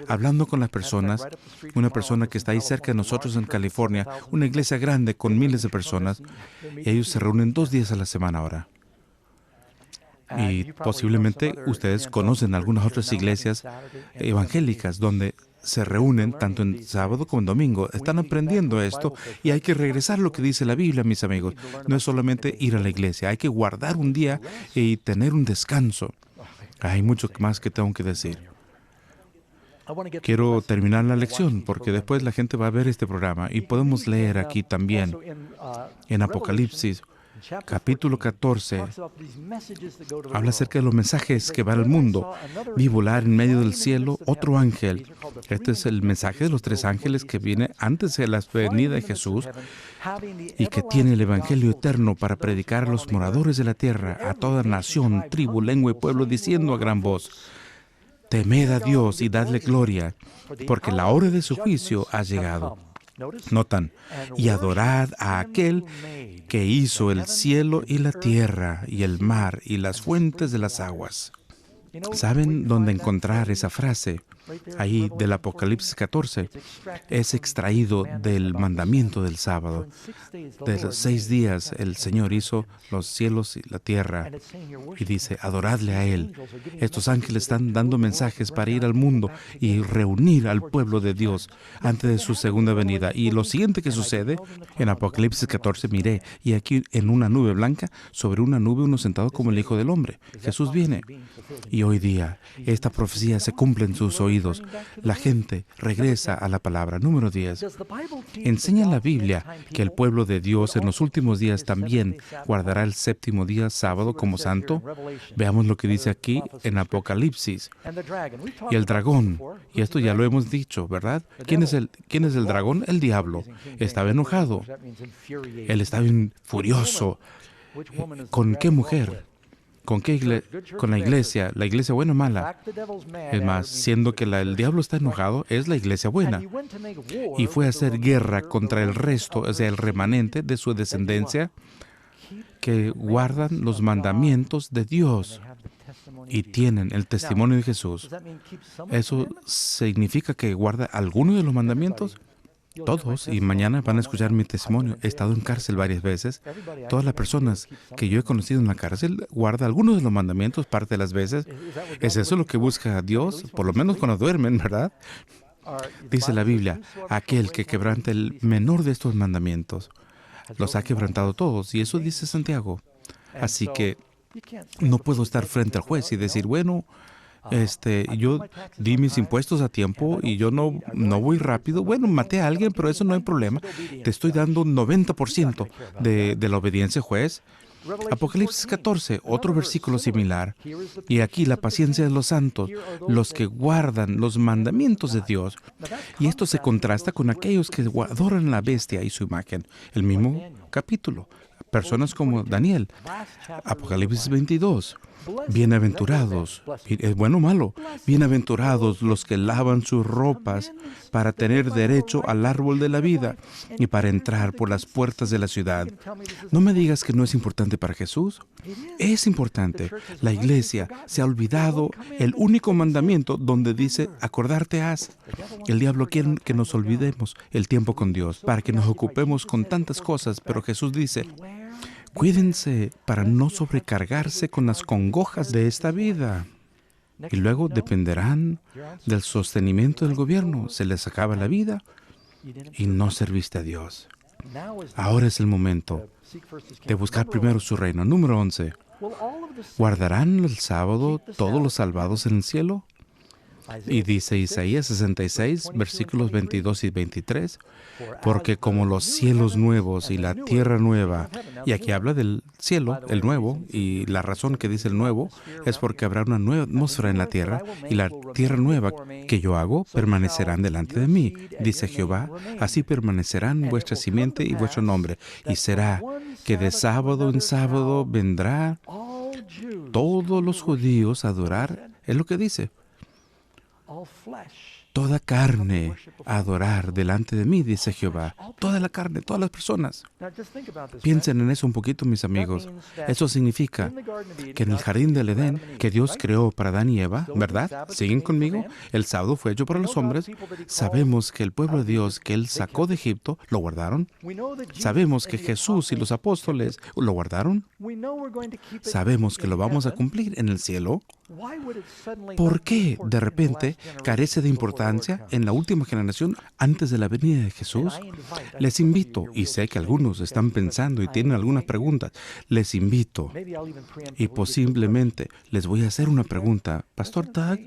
hablando con las personas. Una persona que está ahí cerca de nosotros en California, una iglesia grande con miles de personas, y ellos se reúnen 2 días a la semana ahora. Y posiblemente ustedes conocen algunas otras iglesias evangélicas donde se reúnen tanto en sábado como en domingo. Están aprendiendo esto y hay que regresar a lo que dice la Biblia, mis amigos. No es solamente ir a la iglesia, hay que guardar un día y tener un descanso. Hay mucho más que tengo que decir. Quiero terminar la lección porque después la gente va a ver este programa y podemos leer aquí también en Apocalipsis. Capítulo 14 habla acerca de los mensajes que van al mundo. Vi volar en medio del cielo otro ángel. Este es el mensaje de los 3 ángeles que viene antes de la venida de Jesús y que tiene el evangelio eterno para predicar a los moradores de la tierra, a toda nación, tribu, lengua y pueblo, diciendo a gran voz: temed a Dios y dadle gloria, porque la hora de su juicio ha llegado. Notan, y adorad a aquel que hizo el cielo y la tierra y el mar y las fuentes de las aguas. ¿Saben dónde encontrar esa frase? Ahí del Apocalipsis 14. Es extraído del mandamiento del sábado. De los 6 días el Señor hizo los cielos y la tierra. Y dice, adoradle a Él. Estos ángeles están dando mensajes para ir al mundo y reunir al pueblo de Dios antes de su segunda venida. Y lo siguiente que sucede, en Apocalipsis 14, miré, y aquí en una nube blanca, sobre una nube uno sentado como el Hijo del Hombre. Jesús viene. Y hoy día, esta profecía se cumple en sus oídos. La gente regresa a la palabra. Número 10. ¿Enseña la Biblia que el pueblo de Dios en los últimos días también guardará el séptimo día, sábado, como santo? Veamos lo que dice aquí en Apocalipsis. Y el dragón, y esto ya lo hemos dicho, ¿verdad? ¿Quién es el dragón? El diablo. Estaba enojado. Él estaba furioso. ¿Con qué mujer? ¿Con la iglesia buena o mala? Es más, siendo que el diablo está enojado, es la iglesia buena. Y fue a hacer guerra contra el resto, o sea, el remanente de su descendencia, que guardan los mandamientos de Dios y tienen el testimonio de Jesús. ¿Eso significa que guarda alguno de los mandamientos? Todos, y mañana van a escuchar mi testimonio. He estado en cárcel varias veces. Todas las personas que yo he conocido en la cárcel guardan algunos de los mandamientos parte de las veces. ¿Es eso lo que busca Dios? Por lo menos cuando duermen, ¿verdad? Dice la Biblia, aquel que quebrante el menor de estos mandamientos, los ha quebrantado todos. Y eso dice Santiago. Así que no puedo estar frente al juez y decir, bueno, yo di mis impuestos a tiempo y yo no voy rápido. Bueno, maté a alguien, pero eso no hay problema. Te estoy dando 90% de la obediencia, juez. Apocalipsis 14, otro versículo similar. Y aquí la paciencia de los santos, los que guardan los mandamientos de Dios. Y esto se contrasta con aquellos que adoran la bestia y su imagen. El mismo capítulo. Personas como Daniel. Apocalipsis 22. Bienaventurados, ¿es bueno o malo? Bienaventurados los que lavan sus ropas para tener derecho al árbol de la vida y para entrar por las puertas de la ciudad. No me digas que no es importante para Jesús. Es importante. La iglesia se ha olvidado el único mandamiento donde dice, acordarte has. El diablo quiere que nos olvidemos el tiempo con Dios, para que nos ocupemos con tantas cosas, pero Jesús dice, cuídense para no sobrecargarse con las congojas de esta vida. Y luego dependerán del sostenimiento del gobierno. Se les acaba la vida y no serviste a Dios. Ahora es el momento de buscar primero su reino. Número 11. ¿Guardarán el sábado todos los salvados en el cielo? Y dice Isaías 66, versículos 22 y 23, porque como los cielos nuevos y la tierra nueva, y aquí habla del cielo, el nuevo, y la razón que dice el nuevo es porque habrá una nueva atmósfera en la tierra, y la tierra nueva que yo hago permanecerán delante de mí, dice Jehová, así permanecerán vuestra simiente y vuestro nombre, y será que de sábado en sábado vendrán todos los judíos a adorar. Es lo que dice. Toda carne a adorar delante de mí, dice Jehová. Toda la carne, todas las personas. Piensen en eso un poquito, mis amigos. Eso significa que en el jardín del Edén, que Dios creó para Adán y Eva, ¿verdad? ¿Siguen conmigo? El sábado fue hecho para los hombres. Sabemos que el pueblo de Dios que Él sacó de Egipto, lo guardaron. Sabemos que Jesús y los apóstoles lo guardaron. Sabemos que lo vamos a cumplir en el cielo. ¿Por qué de repente carece de importancia en la última generación antes de la venida de Jesús? Les invito, y sé que algunos están pensando y tienen algunas preguntas, les invito y posiblemente les voy a hacer una pregunta. Pastor Doug,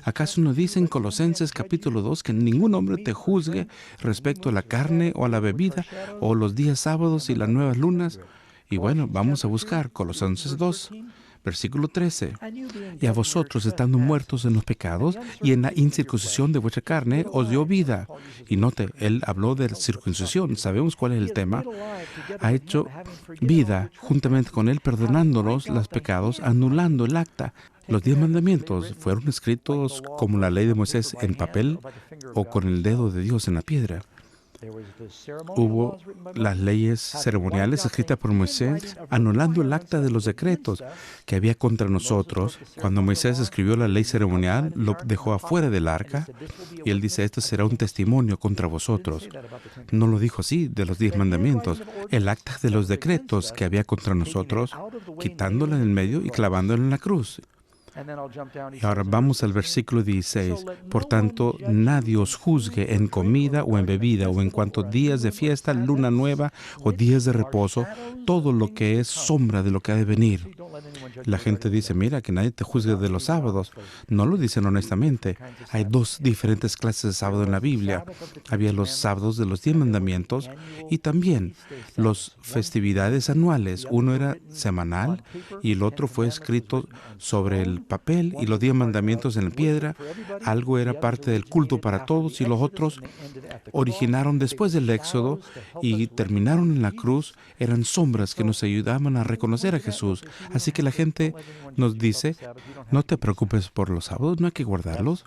¿acaso no dice en Colosenses capítulo 2 que ningún hombre te juzgue respecto a la carne o a la bebida o los días sábados y las nuevas lunas? Y bueno, vamos a buscar Colosenses 2. Versículo 13. Y a vosotros, estando muertos en los pecados y en la incircuncisión de vuestra carne, os dio vida. Y note, él habló de circuncisión. Sabemos cuál es el tema. Ha hecho vida juntamente con él, perdonándonos los pecados, anulando el acta. Los 10 mandamientos fueron escritos como la ley de Moisés en papel o con el dedo de Dios en la piedra. Hubo las leyes ceremoniales escritas por Moisés, anulando el acta de los decretos que había contra nosotros. Cuando Moisés escribió la ley ceremonial, lo dejó afuera del arca y él dice, esto será un testimonio contra vosotros. No lo dijo así de los 10 mandamientos. El acta de los decretos que había contra nosotros, quitándola en el medio y clavándola en la cruz. Y ahora vamos al versículo 16. Por tanto, nadie os juzgue en comida o en bebida o en cuanto días de fiesta, luna nueva o días de reposo, todo lo que es sombra de lo que ha de venir. La gente dice, mira, que nadie te juzgue de los sábados. No lo dicen honestamente. Hay 2 diferentes clases de sábado en la Biblia. Había los sábados de los 10 mandamientos y también las festividades anuales. Uno era semanal y el otro fue escrito sobre el papel y los 10 mandamientos en la piedra. Algo era parte del culto para todos y los otros originaron después del Éxodo y terminaron en la cruz. Eran sombras que nos ayudaban a reconocer a Jesús. Así que la gente nos dice, no te preocupes por los sábados, no hay que guardarlos.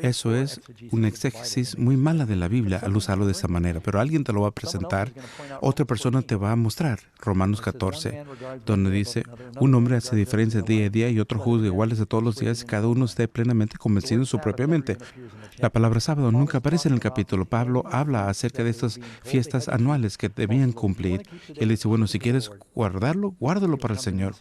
Eso es una exégesis muy mala de la Biblia al usarlo de esa manera, pero alguien te lo va a presentar, otra persona te va a mostrar. Romanos 14, donde dice, un hombre hace diferencia día a día y otro juzga iguales de todos los días y cada uno esté plenamente convencido en su propia mente. La palabra sábado nunca aparece en el capítulo. Pablo habla acerca de estas fiestas anuales que debían cumplir. Y él dice, bueno, si quieres guardarlo, guárdalo para el Señor.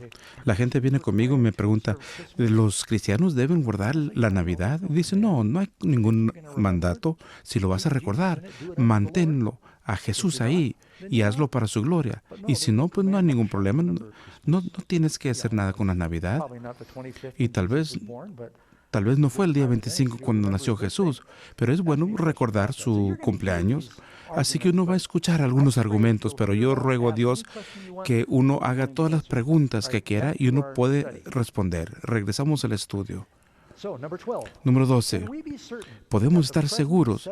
La gente viene conmigo y me pregunta, ¿los cristianos deben guardar la Navidad? Y dice, no hay ningún mandato. Si lo vas a recordar, manténlo a Jesús ahí y hazlo para su gloria. Y si no, pues no hay ningún problema. No tienes que hacer nada con la Navidad. Y tal vez no fue el día 25 cuando nació Jesús, pero es bueno recordar su cumpleaños. Así que uno va a escuchar algunos argumentos, pero yo ruego a Dios que uno haga todas las preguntas que quiera y uno puede responder. Regresamos al estudio. Número 12. Podemos estar seguros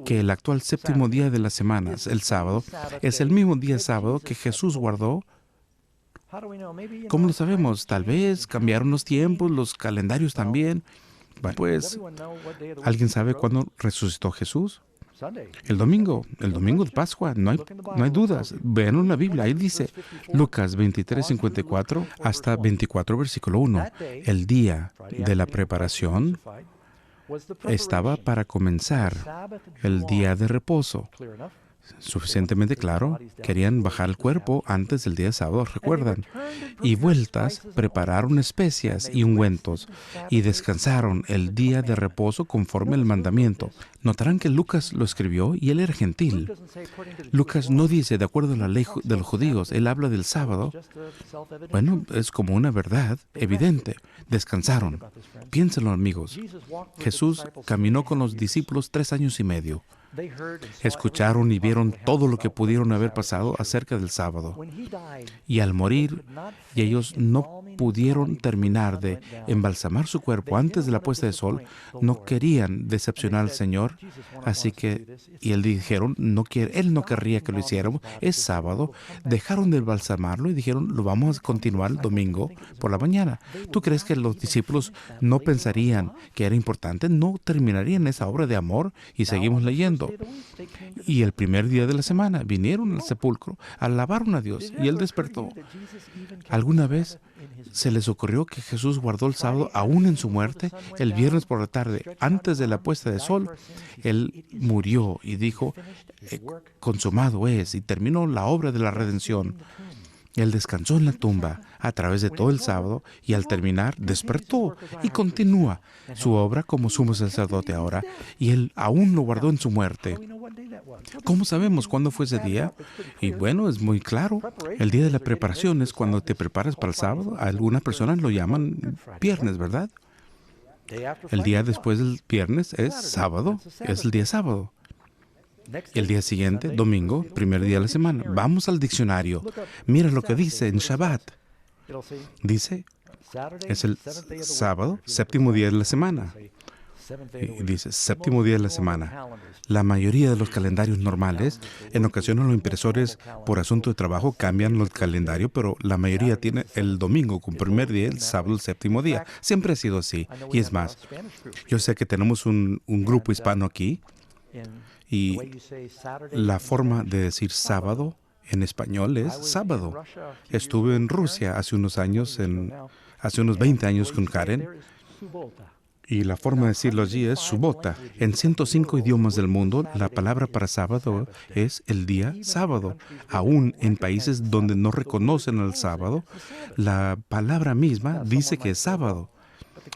que el actual séptimo día de las semanas, el sábado, es el mismo día sábado que Jesús guardó. ¿Cómo lo sabemos? Tal vez cambiaron los tiempos, los calendarios también. Bueno, pues, ¿alguien sabe cuándo resucitó Jesús? El domingo de Pascua, no hay dudas. Vean en la Biblia, ahí dice Lucas 23, 54 hasta 24, versículo 1. El día de la preparación estaba para comenzar el día de reposo. Suficientemente claro, querían bajar el cuerpo antes del día sábado, recuerdan. Y vueltas, prepararon especias y ungüentos, y descansaron el día de reposo conforme al mandamiento. Notarán que Lucas lo escribió y él era gentil. Lucas no dice de acuerdo a la ley de los judíos, él habla del sábado. Bueno, es como una verdad evidente. Descansaron. Piénsenlo, amigos. Jesús caminó con los discípulos 3 años y medio. Escucharon y vieron todo lo que pudieron haber pasado acerca del sábado. Y al morir, y ellos no pudieron terminar de embalsamar su cuerpo antes de la puesta de sol, no querían decepcionar al Señor, así que, y él dijeron, él no querría que lo hiciéramos, es sábado, dejaron de embalsamarlo y dijeron, lo vamos a continuar el domingo por la mañana. ¿Tú crees que los discípulos no pensarían que era importante? No terminarían esa obra de amor. Y seguimos leyendo. Y el primer día de la semana vinieron al sepulcro, alabaron a Dios y él despertó. ¿Alguna vez se les ocurrió que Jesús guardó el sábado aún en su muerte? El viernes por la tarde, antes de la puesta de sol, él murió y dijo, consumado es, y terminó la obra de la redención. Él descansó en la tumba a través de todo el sábado y al terminar despertó y continúa su obra como sumo sacerdote ahora, y él aún lo guardó en su muerte. ¿Cómo sabemos cuándo fue ese día? Y bueno, es muy claro. El día de la preparación es cuando te preparas para el sábado. Algunas personas lo llaman viernes, ¿verdad? El día después del viernes es sábado, es el día sábado. El día siguiente, domingo, primer día de la semana. Vamos al diccionario. Mira lo que dice en Shabbat. Dice, es el sábado, séptimo día de la semana. Y dice, séptimo día de la semana. La mayoría de los calendarios normales, en ocasiones los impresores por asunto de trabajo cambian el calendario, pero la mayoría tiene el domingo como primer día, el sábado, el séptimo día. Siempre ha sido así. Y es más, yo sé que tenemos un grupo hispano aquí, y la forma de decir sábado en español es sábado. Estuve en Rusia hace unos años, hace unos 20 años con Karen, y la forma de decirlo allí es subota. En 105 idiomas del mundo, la palabra para sábado es el día sábado. Aún en países donde no reconocen el sábado, la palabra misma dice que es sábado.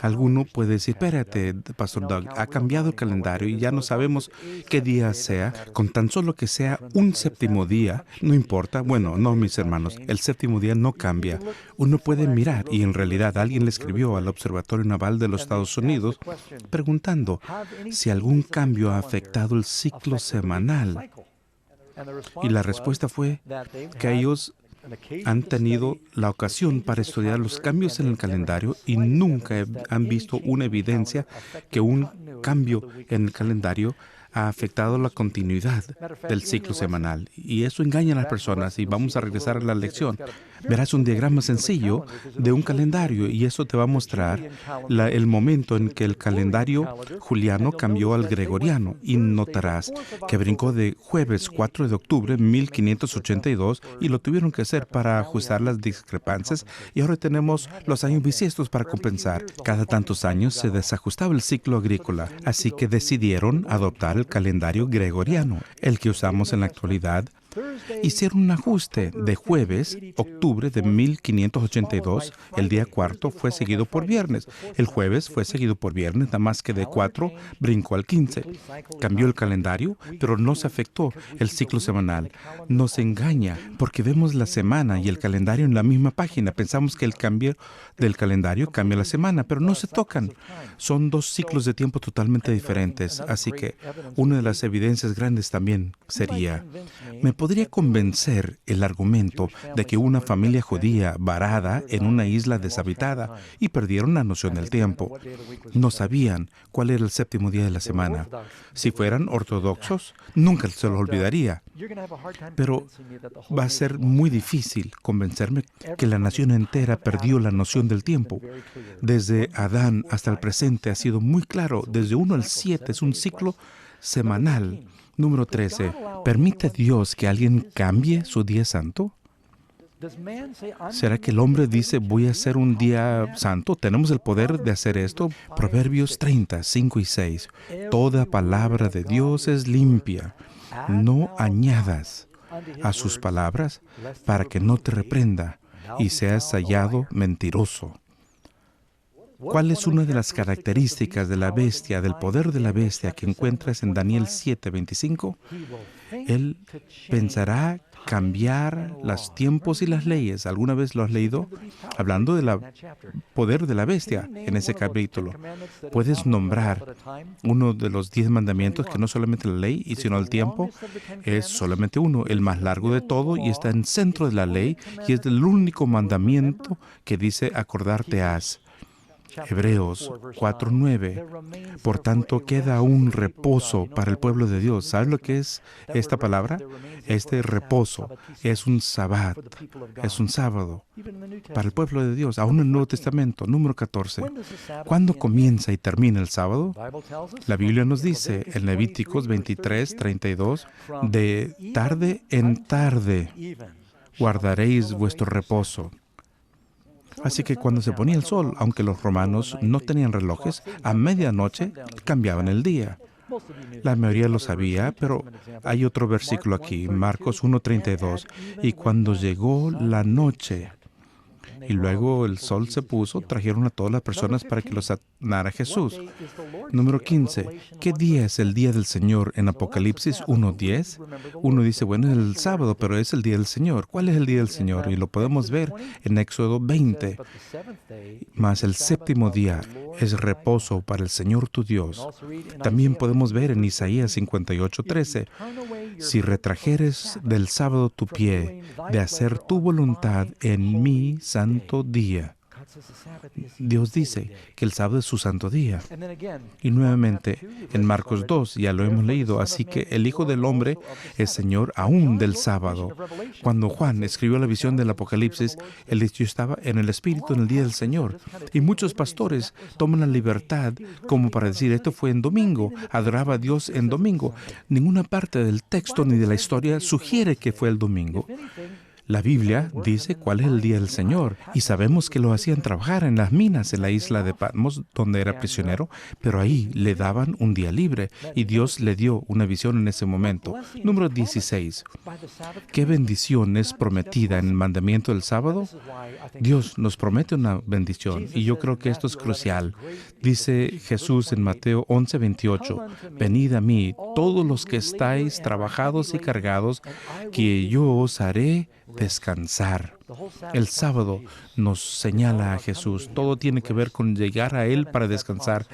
Alguno puede decir, espérate, Pastor Doug, ha cambiado el calendario y ya no sabemos qué día sea. Con tan solo que sea un séptimo día, no importa. Bueno, no, mis hermanos, el séptimo día no cambia. Uno puede mirar, y en realidad alguien le escribió al Observatorio Naval de los Estados Unidos preguntando si algún cambio ha afectado el ciclo semanal. Y la respuesta fue que ellos han tenido la ocasión para estudiar los cambios en el calendario y nunca han visto una evidencia que un cambio en el calendario ha afectado la continuidad del ciclo semanal. Y eso engaña a las personas. Y vamos a regresar a la lección. Verás un diagrama sencillo de un calendario y eso te va a mostrar el momento en que el calendario juliano cambió al gregoriano. Y notarás que brincó de jueves 4 de octubre de 1582 y lo tuvieron que hacer para ajustar las discrepancias. Y ahora tenemos los años bisiestos para compensar. Cada tantos años se desajustaba el ciclo agrícola, así que decidieron adoptar el calendario gregoriano, el que usamos en la actualidad. Hicieron un ajuste de jueves, octubre de 1582, el día cuarto fue seguido por viernes. El jueves fue seguido por viernes, nada más que de 4 brincó al 15. Cambió el calendario, pero no se afectó el ciclo semanal. Nos engaña porque vemos la semana y el calendario en la misma página. Pensamos que el cambio del calendario cambia la semana, pero no se tocan. Son dos ciclos de tiempo totalmente diferentes. Así que una de las evidencias grandes también sería, ¿me podría convencer el argumento de que una familia judía varada en una isla deshabitada y perdieron la noción del tiempo? No sabían cuál era el séptimo día de la semana. Si fueran ortodoxos, nunca se lo olvidaría. Pero va a ser muy difícil convencerme que la nación entera perdió la noción del tiempo. Desde Adán hasta el presente ha sido muy claro. Desde 1 al 7 es un ciclo semanal. Número 13. ¿Permite Dios que alguien cambie su día santo? ¿Será que el hombre dice, voy a hacer un día santo? ¿Tenemos el poder de hacer esto? Proverbios 30, 5 y 6. Toda palabra de Dios es limpia. No añadas a sus palabras para que no te reprenda y seas hallado mentiroso. ¿Cuál es una de las características de la bestia, del poder de la bestia que encuentras en Daniel 7:25? Él pensará cambiar los tiempos y las leyes. ¿Alguna vez lo has leído? Hablando del poder de la bestia en ese capítulo. Puedes nombrar uno de los 10 mandamientos que no solamente la ley, sino el tiempo, es solamente uno, el más largo de todo, y está en el centro de la ley, y es el único mandamiento que dice acordarte has. Hebreos 4:9. Por tanto, queda un reposo para el pueblo de Dios. ¿Sabes lo que es esta palabra? Este reposo es un sabbat, es un sábado para el pueblo de Dios, aún en el Nuevo Testamento. Número 14. ¿Cuándo comienza y termina el sábado? La Biblia nos dice en Levíticos 23:32, de tarde en tarde guardaréis vuestro reposo. Así que cuando se ponía el sol, aunque los romanos no tenían relojes, a medianoche cambiaban el día. La mayoría lo sabía, pero hay otro versículo aquí, Marcos 1:32. Y cuando llegó la noche y luego el sol se puso, trajeron a todas las personas para que los sanara Jesús. Número 15. ¿Qué día es el día del Señor en Apocalipsis 1:10? Uno dice, bueno, es el sábado, pero es el día del Señor. ¿Cuál es el día del Señor? Y lo podemos ver en Éxodo 20. Mas el séptimo día es reposo para el Señor tu Dios. También podemos ver en Isaías 58:13. Si retrajeres del sábado tu pie, de hacer tu voluntad en mi santo día. Dios dice que el sábado es su santo día. Y nuevamente en Marcos 2, ya lo hemos leído, así que el Hijo del Hombre es Señor aún del sábado. Cuando Juan escribió la visión del Apocalipsis, él dijo, yo estaba en el Espíritu en el día del Señor. Y muchos pastores toman la libertad como para decir, esto fue en domingo, adoraba a Dios en domingo. Ninguna parte del texto ni de la historia sugiere que fue el domingo. La Biblia dice cuál es el día del Señor, y sabemos que lo hacían trabajar en las minas en la isla de Patmos, donde era prisionero, pero ahí le daban un día libre, y Dios le dio una visión en ese momento. Número 16. ¿Qué bendición es prometida en el mandamiento del sábado? Dios nos promete una bendición, y yo creo que esto es crucial. Dice Jesús en Mateo 11:28, venid a mí, todos los que estáis trabajados y cargados, que yo os haré descansar. El sábado nos señala a Jesús. Todo tiene que ver con llegar a Él para descansar.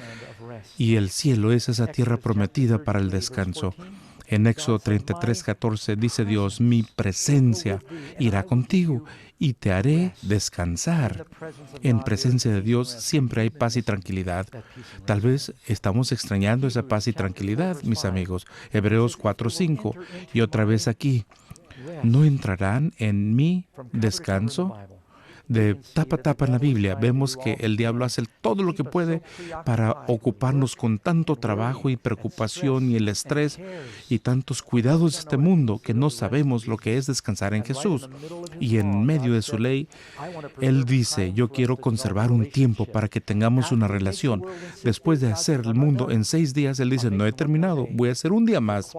Y el cielo es esa tierra prometida para el descanso. En Éxodo 33:14 dice Dios, mi presencia irá contigo y te haré descansar. En presencia de Dios siempre hay paz y tranquilidad. Tal vez estamos extrañando esa paz y tranquilidad, mis amigos. Hebreos 4:5. Y otra vez aquí. ¿No entrarán en mi descanso? De tapa a tapa en la Biblia vemos que el diablo hace todo lo que puede para ocuparnos con tanto trabajo y preocupación y el estrés y tantos cuidados de este mundo que no sabemos lo que es descansar en Jesús. Y en medio de su ley, Él dice, yo quiero conservar un tiempo para que tengamos una relación. Después de hacer el mundo en 6 días, Él dice, no he terminado, voy a hacer un día más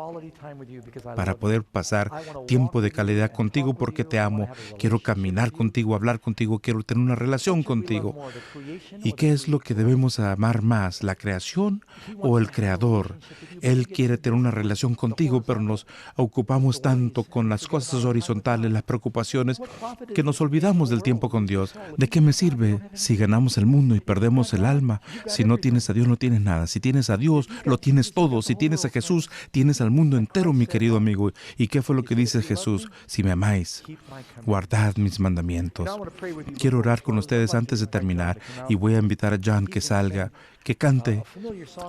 para poder pasar tiempo de calidad contigo porque te amo. Quiero caminar contigo, hablar contigo, quiero tener una relación contigo. ¿Y qué es lo que debemos amar más, la creación o el Creador? Él quiere tener una relación contigo, pero nos ocupamos tanto con las cosas horizontales, las preocupaciones, que nos olvidamos del tiempo con Dios. ¿De qué me sirve si ganamos el mundo y perdemos el alma? Si no tienes a Dios, no tienes nada. Si tienes a Dios, lo tienes todo. Si tienes a Jesús, tienes al mundo entero, mi querido amigo. ¿Y qué fue lo que dice Jesús? Si me amáis, guardad mis mandamientos. Quiero orar con ustedes antes de terminar y voy a invitar a John que salga, que cante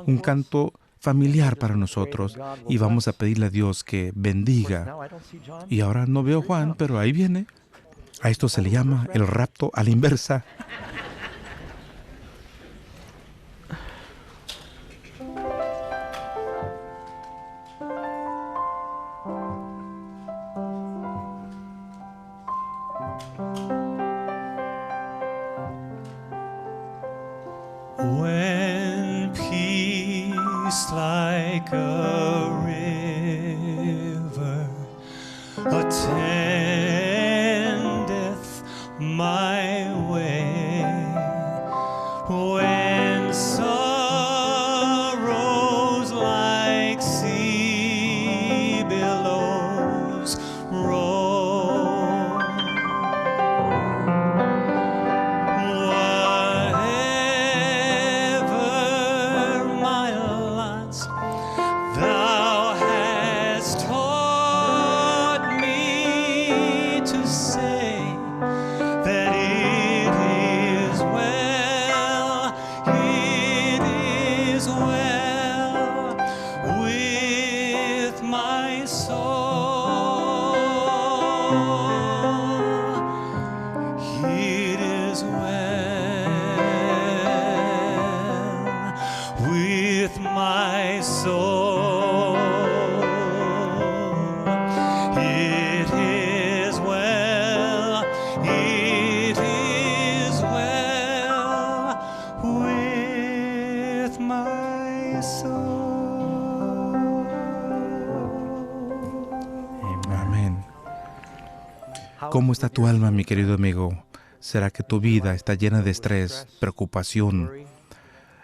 un canto familiar para nosotros y vamos a pedirle a Dios que bendiga. Y ahora no veo a Juan, pero ahí viene. A esto se le llama el rapto a la inversa. When peace like a river attendeth my way, when sorrows like sea billows roll ¿Cómo está tu alma, mi querido amigo? ¿Será que tu vida está llena de estrés, preocupación?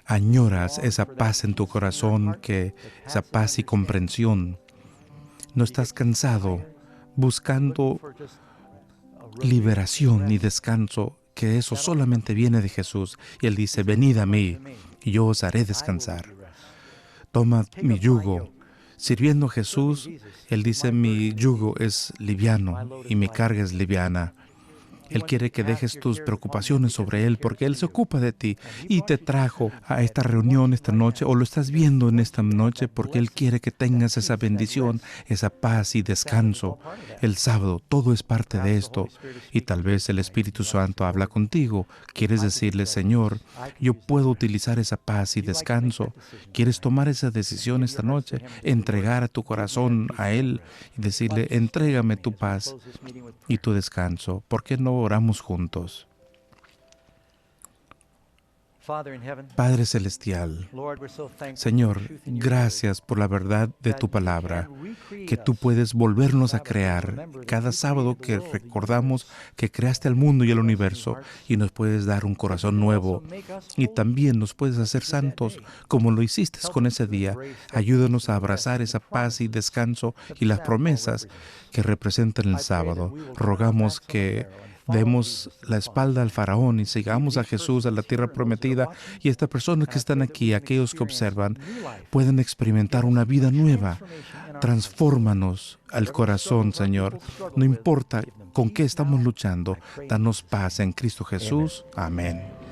¿Añoras esa paz en tu corazón, esa paz y comprensión? ¿No estás cansado buscando liberación y descanso, que eso solamente viene de Jesús? Y Él dice, venid a mí, y yo os haré descansar. Toma mi yugo. Sirviendo a Jesús, Él dice, mi yugo es liviano y mi carga es liviana. Él quiere que dejes tus preocupaciones sobre Él porque Él se ocupa de ti y te trajo a esta reunión esta noche o lo estás viendo en esta noche porque Él quiere que tengas esa bendición, esa paz y descanso. El sábado, todo es parte de esto y tal vez el Espíritu Santo habla contigo. Quieres decirle, Señor, yo puedo utilizar esa paz y descanso. ¿Quieres tomar esa decisión esta noche? Entregar a tu corazón a Él y decirle, entrégame tu paz y tu descanso. ¿Por qué no oramos juntos? Padre Celestial, Señor, gracias por la verdad de tu palabra, que tú puedes volvernos a crear cada sábado que recordamos que creaste el mundo y el universo y nos puedes dar un corazón nuevo y también nos puedes hacer santos como lo hiciste con ese día. Ayúdanos a abrazar esa paz y descanso y las promesas que representan el sábado. Rogamos que demos la espalda al faraón y sigamos a Jesús a la tierra prometida y estas personas que están aquí, aquellos que observan, pueden experimentar una vida nueva. Transfórmanos al corazón, Señor. No importa con qué estamos luchando, danos paz en Cristo Jesús. Amén.